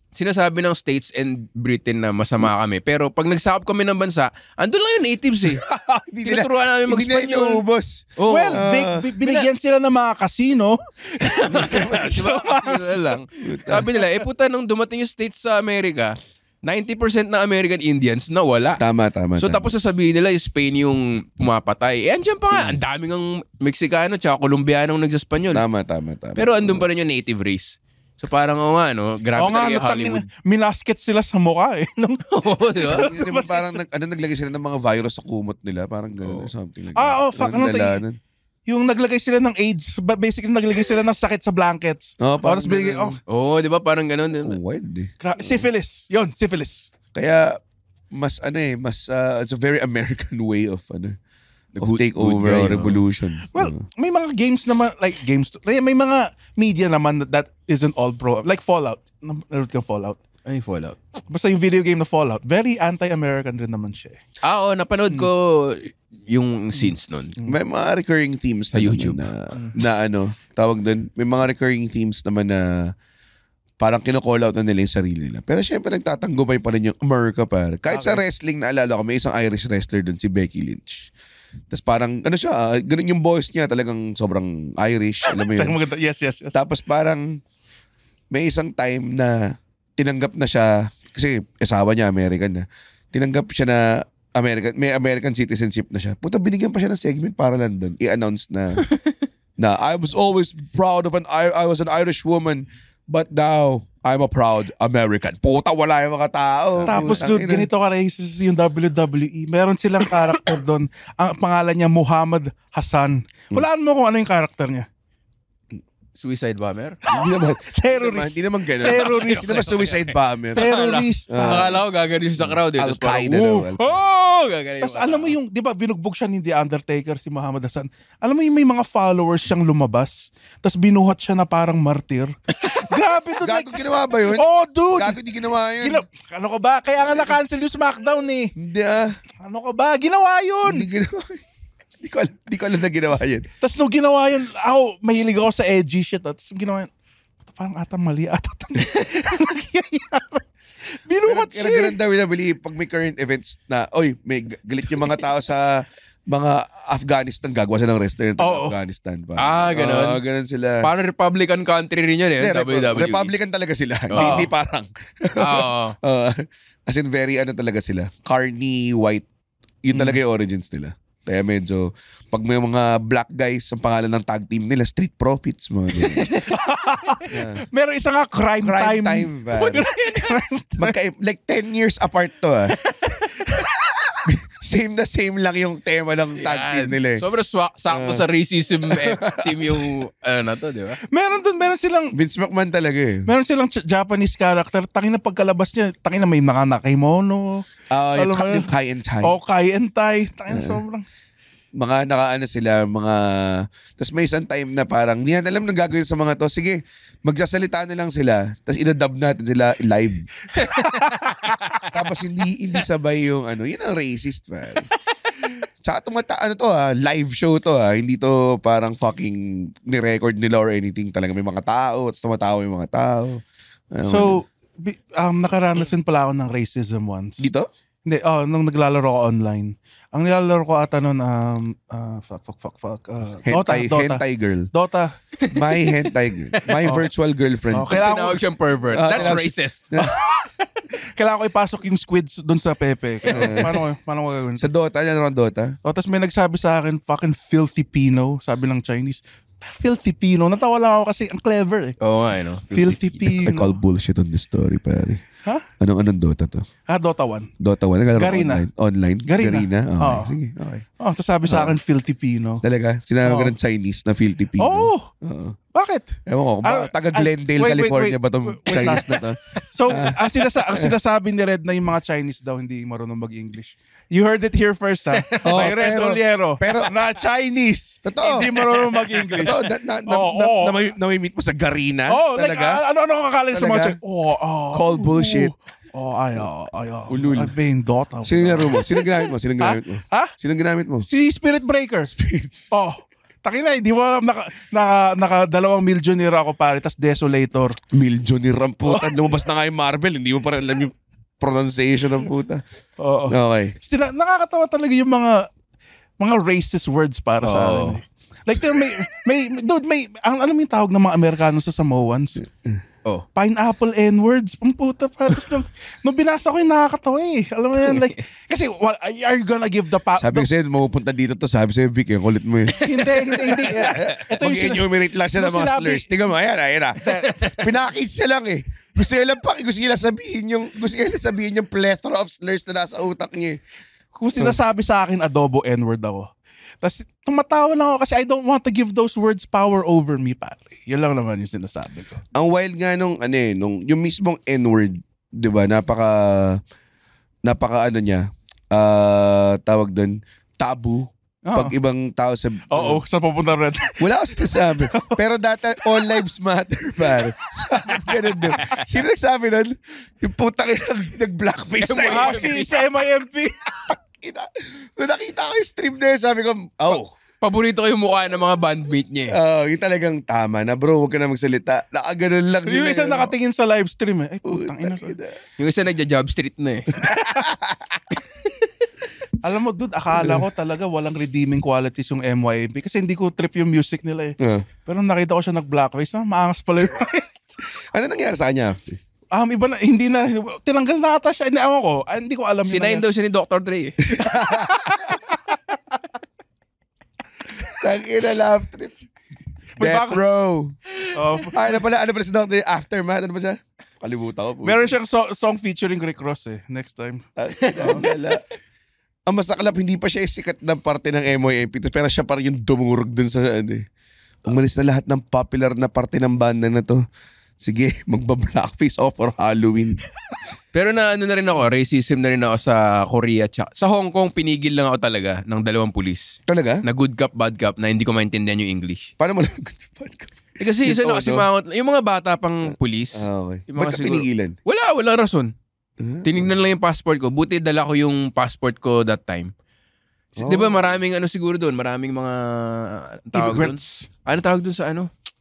sinasabi ng States and Britain na masama kami. Pero pag nagsakop kami ng bansa, andun lang yung natives eh. Tinuturuan namin mag-Espanyol. Hindi na inubos. Oh. Well, binigyan sila ng mga casino. Diba? Kasi lang. Sabi nila, puta, nung dumating yung States sa America, 90% ng American Indians nawala. Tama. So tapos sasabihin nila, Spain yung pumapatay. Andyan pa nga, ang daming ang Meksikano tsaka Colombianong nagsaspanyol. Tama. Pero andun pa rin yung native race. So parang grabe talaga yung Hollywood. Minasket sila sa mukha eh. Oo, di ba? Hindi ba parang naglagay sila ng mga virus sa kumot nila? Parang gano'n or something like that. Fuck. Yung naglagay sila ng AIDS, basically naglagay sila ng sakit sa blankets. Parang bigay, Oo, di ba? Parang ganun. wild eh. syphilis. Yun, syphilis. Kaya, it's a very American way of takeover or revolution. Well, may mga games naman, may mga media naman that isn't all pro. Like Fallout. Naroon kang Fallout. Ay, Fallout. Basta yung video game na Fallout, very anti-American rin naman siya. Oo, napanood ko yung scenes nun. May mga recurring themes Sa na YouTube. na tawag doon, may mga recurring themes naman na parang kino-call out na nila yung sarili nila. Pero syempre nagtatanggubay pa rin yung America pa. Kahit sa wrestling, naalala ko, may isang Irish wrestler doon, si Becky Lynch. Tapos parang, ganun yung voice niya, talagang sobrang Irish, alam mo yun. Yes. Tapos parang, may isang time na tinanggap na siya, kasi asawa niya American na, tinanggap siya na may American citizenship na siya. Puta, binigyan pa siya ng segment para lang doon. I-announce na I was always proud of I was an Irish woman, but now I'm a proud American. Puta, wala yung mga tao. Tapos dude, ganito ka racist yung WWE. Meron silang karakter doon. Ang pangalan niya Muhammad Hassan. Walaan mo kung ano yung karakter niya. Suicide bomber? Hindi naman. Terrorist. Hindi naman ganun. Terrorist. Hindi naman suicide bomber. Terrorist. Akala ko gagano siya sa crowd. Al-Qaeda daw. Gagano. Tapos alam mo yung, di ba binugbog siya ni The Undertaker si Muhammad Hassan. Alam mo yung may mga followers siyang lumabas. Tapos binuhat siya na parang martir. Grabe to. Gago ginawa ba yun? Oh, dude. Gago di ginawa yun. Ano ka ba? Kaya nga na-cancel yung SmackDown eh. Hindi Ano ka ba? Ginawa yun. Hindi ginawa yun. Di ko alam na ginawa yun. Tapos nung ginawa yun, mahilig ako sa edgy shit. Tapos nung ginawa yun, parang ata mali ata itong nangyayari. Binuhat siya. Ganun daw yung pag may current events na, may galit yung mga tao sa mga Afghanistan, gagawa sila ng restaurant ng Afghanistan. Ganun. Ganun sila. Parang Republican country rin yun eh. WWE. Republican talaga sila. Hindi parang. As in very talaga sila. Carney, white. Yun talaga yung origins nila. Kaya medyo, pag may mga black guys, ang pangalan ng tag team nila, Street Profits, mga Meron isa nga, Crime Time. Like 10 years apart to Same lang yung tema ng tag team nila eh. Sobrang sakto sa racism team yung na to, di ba? Meron silang Vince McMahon talaga eh. Meron silang Japanese character. Tangin na pagkalabas niya, tangin na may nakakimono. Yung Kai and Tai. Kai and Tai. Tangin na sobrang. Mga sila, tapos may isang time na parang, hindi na alam nang gagawin sa mga to. Sige, magsasalita na lang sila, tapos inadub natin sila live. Tapos hindi sabay yung yun ang racist, man. Tsaka live show to Hindi to parang fucking ni-record nila or anything. Talaga may mga tao, tapos tumatawa yung mga tao. So, nakaranas din pala ako ng racism once. Dito? Hindi, nung naglalaro ko online. Ang nilalaro ko ata nun, Dota. Hentai girl. Dota. My hentai girl. My virtual girlfriend. Kailangan Tinawag siyang pervert. That's tinawag- racist. Kailangan ko ipasok yung squids dun sa Pepe. Paano ko gagawin? Sa Dota, yan ang Dota. Tapos may nagsabi sa akin, fucking filthy Pino, sabi ng Chinese. Filthy Pino. Natawa lang ako kasi ang clever eh. Oo nga, no? Filthy I call Pino. bullshit on this story, pare. Ha? Anong Dota to? Dota 1. Dota 1? Naglalaro Garena. Online? Garena. Okay, Oo. sige. Okay. Tapos sabi sa akin, filthy Pino. Talaga? Sinabi ko Oo. ng Chinese na filthy Pino? Oo. Oo. Bakit? Ewan ko, taga Glendale, wait, California wait. ba tong Wait Chinese na to? So, ang sinasabi ni Red na yung mga Chinese daw hindi marunong mag-English. You heard it here first, ha? By Red Oliero. pero- na Chinese. Totoo. Hindi marunong mag-English. Ito, Oo. na-meet mo sa Garena? Like, Talaga? ano kakala sa mga Talaga? Chinese? Call bullshit. Ulul. I've been Dota. Sino naro mo? Sino ginamit mo? Sino ginamit mo? Ha? Sino ginamit mo? Si Spirit Breaker. Takina, hindi mo alam, naka 2 millionaire ako pare, tas Desolator. Millionaire ang puta. Lumabas na nga yung Marvel. Hindi mo pa rin alam yung pronunciation ng puta. Oo. Okay. Still, nakakatawa talaga yung mga racist words para sa akin. Eh. Like, alam mo yung tawag ng mga Amerikano sa Samoans? Oh. Pineapple N-words. Pamputa pa. Nung binasa ko yung nakakatawa eh. Alam mo yan, like, kasi, are you gonna give the Sabi ko sa'yo, mapupunta dito to. Sabi sa'yo, Vic, yung kulit mo eh. Hindi. Ito yung Mag-enumerate lang siya ng mga sinabi- slurs. Tingnan mo, ayan. Pinakage siya lang eh. Gusto niya sabihin yung plethora of slurs na nasa utak niya eh. Kung sinasabi sa akin, adobo N-word ako. Tapos tumatawa lang ako kasi I don't want to give those words power over me, pare. Yun lang naman yung sinasabi ko. Ang wild nga nung yung mismong N-word, 'di ba? Napaka niya, tawag doon, tabu. Pag ibang tao sa Oo, sa pupunta red. wala akong sinasabi. Pero dati, all lives matter, pare. Sabi ganun doon. Sino nagsabi nun? Yung putang nag-blackface na yun. Si MIMP. So nakita ko yung stream na yun, sabi ko, Paborito ko yung mukha ng mga bandmate niya eh. yung talagang tama na bro, huwag ka na magsalita. Nakaganon lang Yung sila. isa nakatingin sa live stream eh. Ay, putang ina. Yung isa nagja-job street na eh. Alam mo, dude, akala ko talaga walang redeeming qualities yung MYMP kasi hindi ko trip yung music nila eh. Pero nakita ko siya nag-blackface, maangas pala yun. Ano nangyari sa kanya after? Iba na, hindi na, tinanggal na ata siya. Hindi, ewan ko, hindi ko alam. Sinayin daw siya ni Dr. Dre eh. Tangina laugh trip. Death Row. Ano pala si Dr. Aftermath? Ano ba siya? Kalimutan ko. Meron siyang song featuring Rick Ross eh, next time. Ang masaklap, hindi pa siya sikat na parte ng MYMP pero siya pa rin yung dumurog dun sa Umalis na lahat ng popular na parte ng banda na to. Sige, magba-blackface ako for Halloween. Pero na na rin ako, racism na rin ako sa Korea. Sa Hong Kong, pinigil lang ako talaga ng 2 pulis. Talaga? Na good cop, bad cop, na hindi ko maintindihan yung English. Paano mo lang good bad ka? Kasi isa na kasi yung mga bata pang pulis. Okay. Yung mga Ba't ka pinigilan? Wala rason. Tinignan lang yung passport ko. Buti dala ko yung passport ko that time. Di ba maraming siguro doon? Maraming mga tawag doon? Ano tawag doon sa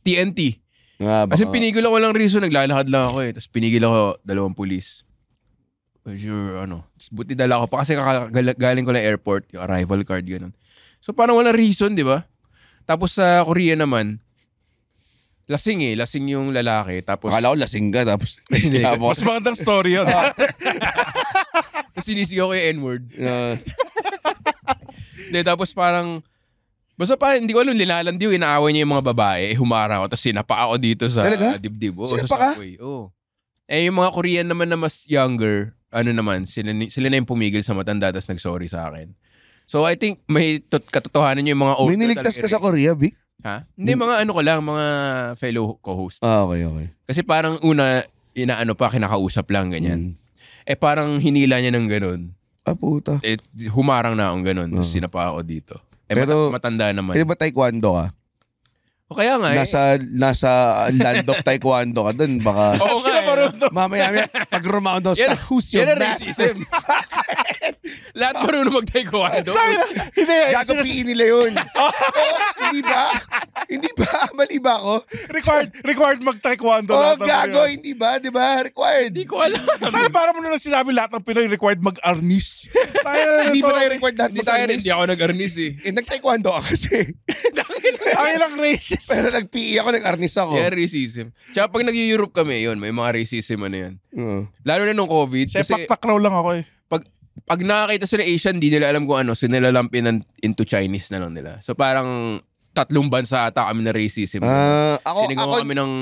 TNT. Kasi pinigil ako lang reason. Naglalakad lang ako eh. Tapos pinigil ako 2 pulis. Sure, buti dala ko pa kasi galing ko na airport, yung arrival card, gano'n. So parang walang reason, di ba? Tapos sa Korea naman, lasing yung lalaki. Tapos, Akala ko lasing ka, tapos Mas magandang story yun. tapos sinisigaw ko yung N-word. Tapos parang, basta parang hindi ko alam, linalandiw, inaaway niya yung mga babae, humarang ako, tapos sinapa ako dito sa dibdib. Sinapa sa ka? subway. Yung mga Korean naman na mas younger, sila na yung pumigil sa matanda, tapos nag-sorry sa akin. So I think may katotohanan yung mga older. May niligtas ka sa Korea, Vic? Ha? Hindi, mga mga fellow co-host. Okay. Kasi parang una, kinakausap lang, ganyan. Parang hinila niya ng ganun. Puta. Humarang na akong ganun, tapos sinapa ako dito. Pero, matanda naman. Ba taekwondo ka? O kaya nga nasa land of taekwondo ka dun, baka Oo nga eh. mamaya pag roundhouse ka, who's your yan ang master? racism. Lahat marunong mag-taekwondo. Hindi, Gagapiin nila yun. Hindi ba? Hindi ba? Mali ba ako? required mag-taekwondo. Oh, lahat ng gago. Pinoy. Hindi ba? Di ba? Required. Hindi ko alam. Kaya para mo na sinabi lahat ng Pinoy required mag-arnis. Hindi ba tayo required lahat Hindi ako nag-arnis eh. Nag-taekwondo ka kasi. Ang ilang racist. Pero nag-PE ako, nag-arnis ako. Yan, racism. Tsaka pag nag-Europe kami, yun, may mga racism ano yan. Lalo na nung COVID. Kasi Sepak-takraw lang ako eh. pag nakakita sila Asian, di nila alam kung ano, sinilalampin into Chinese na lang nila. So parang 3 bansa ata kami na racism. Sinigawan kami ng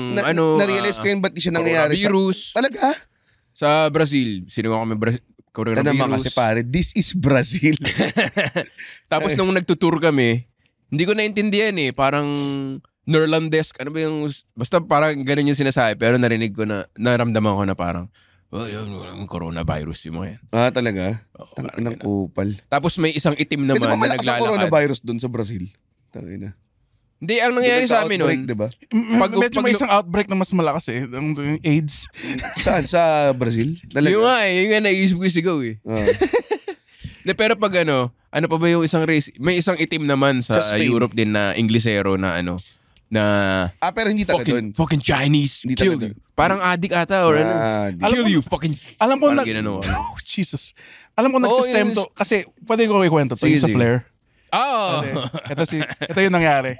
na-realize ko yun, ba't di siya nangyayari? Coronavirus. Talaga? Sa Brazil, sinigawan kami coronavirus. Naman kasi pare, this is Brazil. Tapos nung nagtutour kami, hindi ko naintindihan eh. Parang Nerlandesk, ano ba yung, basta parang ganun yung sinasabi. Pero narinig ko naramdaman ko na parang, yun, coronavirus yung mga yan. Talaga? Tangin ng kupal. Tapos may isang itim naman Pwede ba na malakas ang naglalakad. coronavirus dun sa Brazil? Tangina. Hindi, ang nangyayari sa amin nun, diba? Medyo may isang outbreak na mas malakas eh. Yung AIDS. Saan? Sa Brazil? Talaga? yung nga naisip ko sigaw eh. De, pero pag ano pa ba yung isang race? May isang itim naman sa Spain. Europe din na Inglesero na pero hindi taga dun. fucking Chinese, Hindi kill taga you. Parang adik ata or ano. Kill you, fucking... Alam ko Parang ginano. Oh, Jesus. Alam ko nagsistem to. Kasi pwede ko ikwento to. Yung sa Sige. Flair. Kasi, Ito yung nangyari.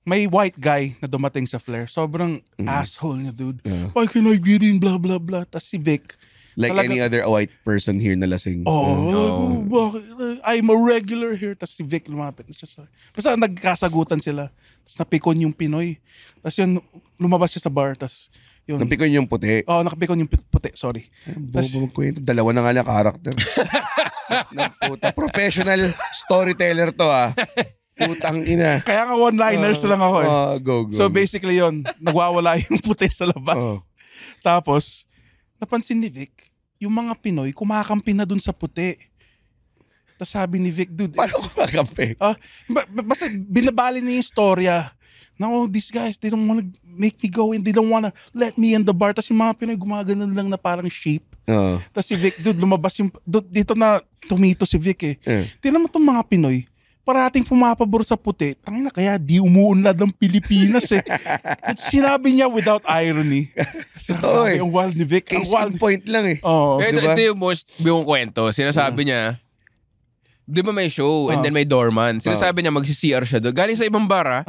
May white guy na dumating sa Flair. Sobrang asshole niya, dude. Why can I get in? Blah, blah, blah. Tapos si Vic. Like Talaga- any other white person here na lasing. I'm a regular here. Tapos si Vic lumapit. Basta nagkasagutan sila. Tapos napikon yung Pinoy. Tapos yun, lumabas siya sa bar. Tapos yun. Napikon yung puti. Nakapikon yung puti. Sorry. Bobo magkwento. Dalawa na nga lang karakter. Puta. Professional storyteller to Putang ina. Kaya nga one-liners lang ako eh. Go. So basically yun, nagwawala yung puti sa labas. Tapos, napansin ni Vic, yung mga Pinoy, kumakampi na dun sa puti. Tapos sabi ni Vic, dude, Paano ko makampi? basta binabali niya yung storya. No, these guys, they don't wanna make me go in. They don't wanna let me in the bar. Tapos yung mga Pinoy, gumaganon lang na parang sheep. Tapos si Vic, dude, lumabas yung, dito na tumito si Vic eh. Tingnan mo itong mga Pinoy, parating pumapabor sa puti. Tangina, kaya di umuunlad ng Pilipinas eh. At sinabi niya without irony. Kasi Totoo eh. ang wild ni Vic. Ang Case wild. in point lang eh. Oo. ito, diba? ito yung most yung kwento. Sinasabi niya, di ba may show and then may doorman. Sinasabi niya magsi-CR siya doon. Galing sa ibang bar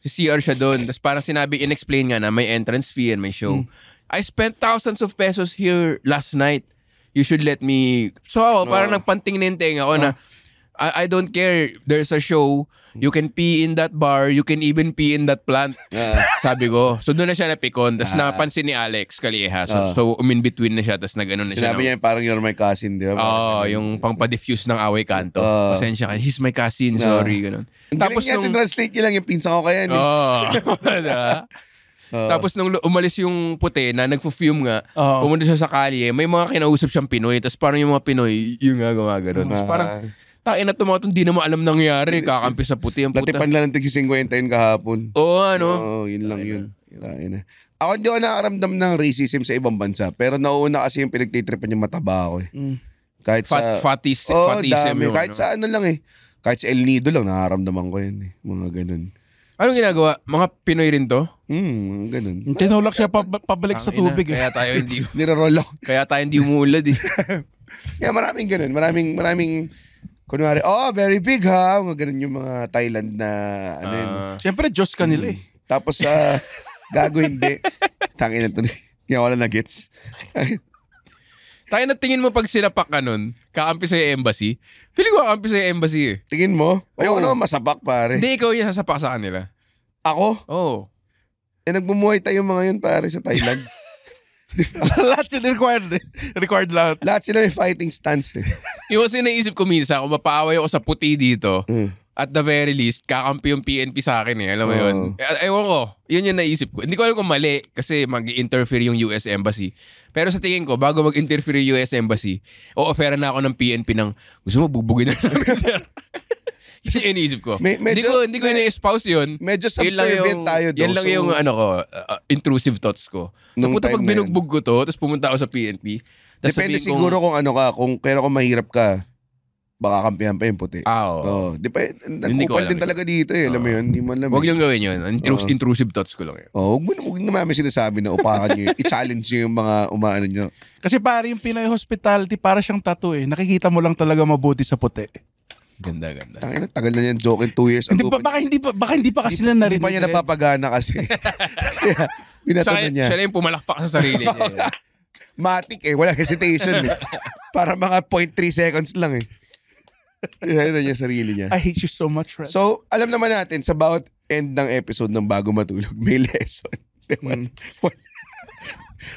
si CR siya doon. Tapos parang sinabi, in-explain nga na may entrance fee and may show. I spent thousands of pesos here last night. You should let me... So parang nagpanting-ninteng ako na I don't care. There's a show. You can pee in that bar. You can even pee in that plant. Sabi ko. So doon na siya napikon. Tapos napansin ni Alex Calieja. So in-between na siya. Tapos nag-ano na siya. Sinabi niya parang you're my cousin, di ba? Yung pang-diffuse ng away kanto. Pasensya ka. He's my cousin. Sorry. Ganun. Tapos niya, translate niya lang yung pinsan ko kaya. Tapos nung umalis yung puti na nagpo-fume nga, pumunta siya sa kalye, may mga kinausap siyang Pinoy. Tapos parang yung mga Pinoy, yung nga gumagano'n. Tapos parang, tain na ito mga itong di na mo alam nangyari. Kakampi sa puti ang puta. Natipan lang ng tig-50 kahapon. Oo, Yun lang yun. Tain na. Ako hindi ako nakaramdam ng racism sa ibang bansa. Pero nauuna kasi yung pinagtitripan yung mataba ako eh. Kahit sa... Fatism dami. yung Kahit sa ano lang eh. Kahit sa El Nido lang, nakaramdaman ko yun eh. Mga ganun. Anong ginagawa? Mga Pinoy rin to? Ganun. Tinulak siya pabalik sa tubig eh. Kaya tayo hindi Nirarol ako. kaya tayo hindi umuulad eh. Kaya maraming ganun. Maraming kunwari, very big ha. Mga ganun yung mga Thailand na ano yun. Siyempre, Diyos kanila eh. Tapos gago hindi. Tangin na ito. Hindi ako na gets. Tayo na tingin mo pag sinapak ka nun, kakampi sa'yo embassy. Feeling ko kakampi sa'yo embassy eh. Tingin mo? Ayoko naman masapak pare. Hindi, ikaw yung sasapak sa kanila. Ako? Oo. Nagbumuhay tayo mga yun pare sa Thailand. Lahat sila required eh. Required lahat. Lahat sila may fighting stance eh. Yung kasi naisip ko minsan, kung mapaaway ako sa puti dito, at the very least, kakampi yung PNP sa akin eh. Alam mo yun? Ewan ko. Yun yung naisip ko. Hindi ko alam kung mali kasi mag-interfere yung US Embassy. Pero sa tingin ko, bago mag-interfere yung US Embassy, o-offera na ako ng PNP ng, gusto mo bubugin na namin, sir? Iniisip ko. Medyo, hindi ko ini-espouse yun. Medyo subservient tayo doon. Yan lang yung intrusive thoughts ko. Napunta pag binugbog ko to, tapos pumunta ako sa PNP. Depende siguro kung ano ka, pero kung mahirap ka, baka kampihan pa yung puti. Oo. Nagkupal din talaga dito eh. Alam mo yun? Hindi mo alam. Huwag niyong gawin yun. Intrusive thoughts ko lang yun. Huwag naman sinasabi na upakan nyo. I-challenge nyo yung mga umaano nyo. Kasi pare, yung Pinoy hospitality, para siyang tattoo eh. Nakikita mo lang talaga mabuti sa puti. Ganda. Tangina, tagal na yan joke in 2 years ago. Baka hindi pa kasi nila narinig. Hindi pa niya napapagana kasi. Kaya, binatanan niya. Siya na yung pumalakpak sa sarili niya. Matik eh. Wala hesitation eh. Para mga 0.3 seconds lang eh. Yan niya sarili niya. I hate you so much, Red. So, alam naman natin, sa bawat end ng episode ng Bago Matulog, may lesson. Diba?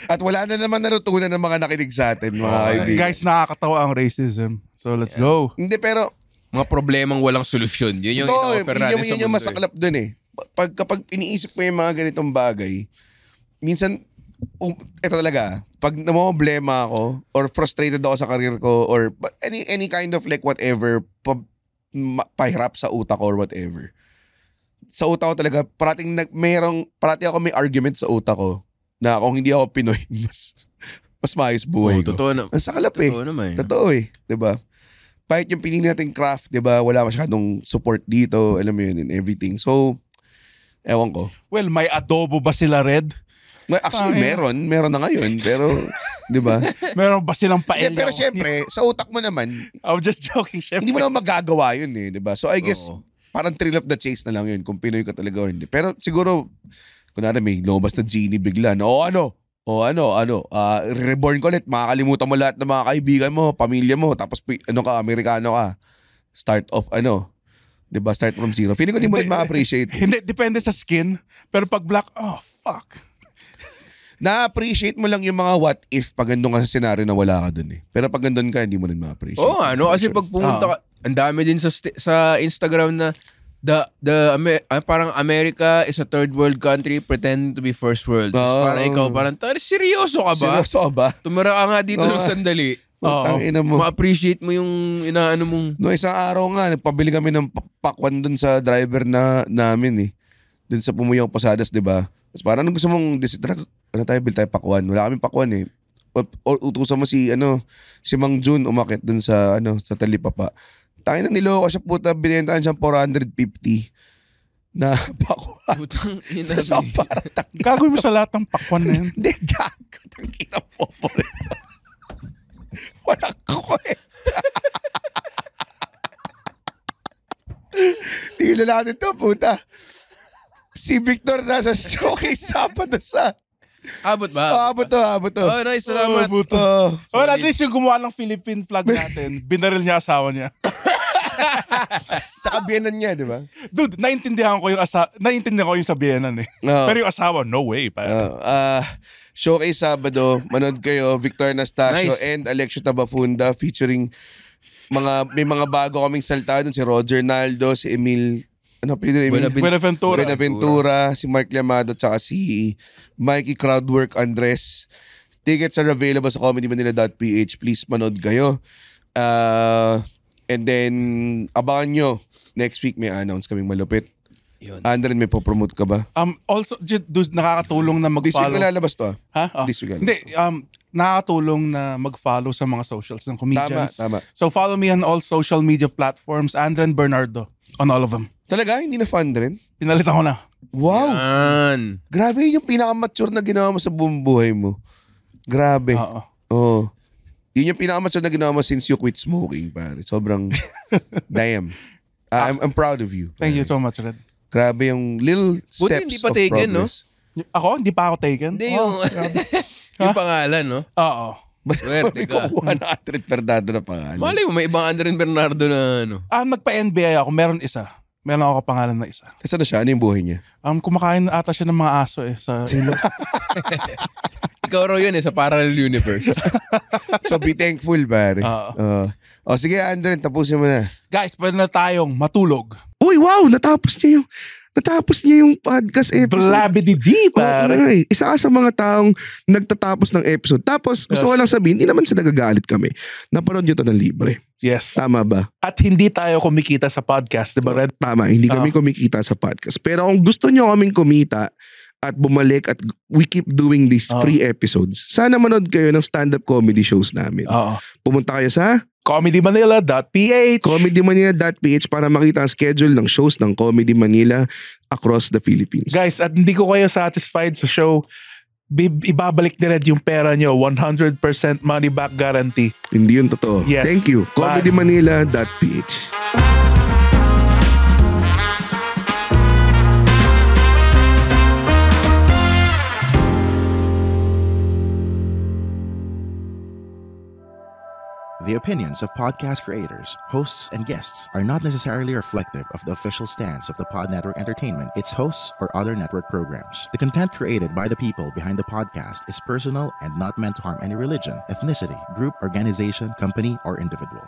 At wala na naman natutunan ng mga nakinig sa atin, mga kaibigan. Guys, nakakatawa ang racism. So, let's go. Hindi, pero... Mga problemang walang solusyon. Yun yung ino-offer natin sa mundo. Yun yung masaklap dun eh. Kapag iniisip mo yung mga ganitong bagay, minsan, ito talaga, pag namomblema ako, or frustrated ako sa career ko, or any kind of like whatever, pahirap sa utak ko or whatever. Sa utak ko talaga, parati ako may argument sa utak ko, na kung hindi ako Pinoy, mas maayos buhay ko. Totoo na. Ang saklap eh. Totoo naman. Totoo eh. Diba? Kahit yung pinili natin craft, diba, wala masyadong support dito, alam mo yun, and everything. So, ewan ko. Well, may adobo ba sila, Red? Well, actually, meron na ngayon, pero, diba? Meron ba silang paella? Pero syempre, sa utak mo naman, I'm just joking, syempre. hindi mo naman magagawa yun eh, diba? So I guess, parang thrill of the chase na lang yun, kung Pinoy ka talaga o hindi. Pero siguro, kunwari may lumabas na genie bigla, reborn ko ulit, makakalimutan mo lahat ng mga kaibigan mo, pamilya mo, tapos Amerikano ka. Start diba? Start from zero. Feeling ko hindi mo rin ma-appreciate. Hindi, depende sa skin. Pero pag black, fuck. Na-appreciate mo lang yung mga what if pag gandun ka sa senaryo na wala ka dun eh. Pero pag gandun ka, hindi mo rin ma-appreciate. Kasi pag pumunta ka, ang dami din sa Instagram na parang America is a third world country pretending to be first world. Parang ikaw, seryoso ka ba? Seryoso ka ba? Tumira ka nga dito ng sandali. Ma-appreciate mo yung inaano mong... No, isang araw nga, nagpabili kami ng pakwan dun sa driver namin eh. Dun sa Pumuyong Posadas, diba? Tapos parang gusto mong, bili tayo pakwan. Wala kaming pakwan eh. Utusan mo si Mang Jun umakit dun sa Talipapa. Tayo na niloko siya puta, binentahan siyang 450 na pakwan. Putang ina. So parang Gagawin mo sa lahat ng pakwan na yun. Hindi, gago. Tangkita po po rin. Walang kwenta. Tingnan natin to, puta. Si Victor nasa showcase Sabado sa... Abot ba? Abot to. Oh, nice. Salamat. At least yung gumawa ng Philippine flag natin, binaril niya asawa niya. Tsaka biyenan niya, di ba? Dude, naintindihan ko yung sa biyenan eh. No. Pero yung asawa, no way. Showcase Sabado, manood kayo, Victor Anastasio Nice. and Alexio Tabafunda featuring may mga bago kaming salta doon, si Roger Naldo, si Emil, Buenaventura, si Mark Llamado, tsaka si Mikey Crowdwork Andres. Tickets are available sa comedymanila.ph. Please manood kayo. And then, abangan nyo. Next week may announce kaming malupit. Yun. Andren, may popromote ka ba? Also, nakakatulong na This week mag-follow. nalalabas to. Ha? This week Hindi, nakakatulong na mag-follow sa mga socials ng comedians. Tama. So follow me on all social media platforms, Andren Bernardo, on all of them. Talaga? Hindi na fun rin? Pinalitan ko na. Wow! Yan. Grabe, yun yung pinaka-mature na ginawa mo sa buong buhay mo. Grabe. Oo. Oo. Yun yung pinaka-mature na ginawa mo since you quit smoking, pare. Sobrang, damn. I'm proud of you. Thank you so much, Red. Grabe yung little steps hindi pa of taken, no? progress. Ako? Hindi pa ako taken? Hindi yung... yung pangalan, no? Oo. Swerte ka. Kukuha na Andren Bernardo na pangalan. Mali mo, may ibang Andren Bernardo na ano. Nagpa-NBI ako. Meron isa. Meron ako pangalan na isa. Kasi na siya? Ano yung buhay niya? Kumakain ata siya ng mga aso sa ilog. Ikaw raw yun sa parallel universe. So be thankful, pare. Sige, Andren, tapusin mo na. Guys, pwede na tayong matulog. Uy, wow! Natapos niya yung Natapos niya yung podcast episode. Blabidi-di, pare. Okay. Isa ka sa mga taong nagtatapos ng episode. Tapos, gusto ko lang sabihin, hindi naman sila nagagalit kami. Napanood nyo to ng libre. Yes. Tama ba? At hindi tayo kumikita sa podcast, di ba, Red? Tama, hindi kami kumikita sa podcast. Pero kung gusto nyo kaming kumita at bumalik at we keep doing these free episodes, sana manood kayo ng stand-up comedy shows namin. Pumunta kayo sa comedymanila.ph comedymanila.ph para makita ang schedule ng shows ng Comedy Manila across the Philippines. Guys, at hindi ko kayo satisfied sa show, ibabalik ni Red yung pera nyo. 100% money back guarantee. Hindi yun totoo. Yes. Thank you. comedymanila.ph. The opinions of podcast creators, hosts, and guests are not necessarily reflective of the official stance of the Pod Network Entertainment, its hosts, or other network programs. The content created by the people behind the podcast is personal and not meant to harm any religion, ethnicity, group, organization, company, or individual.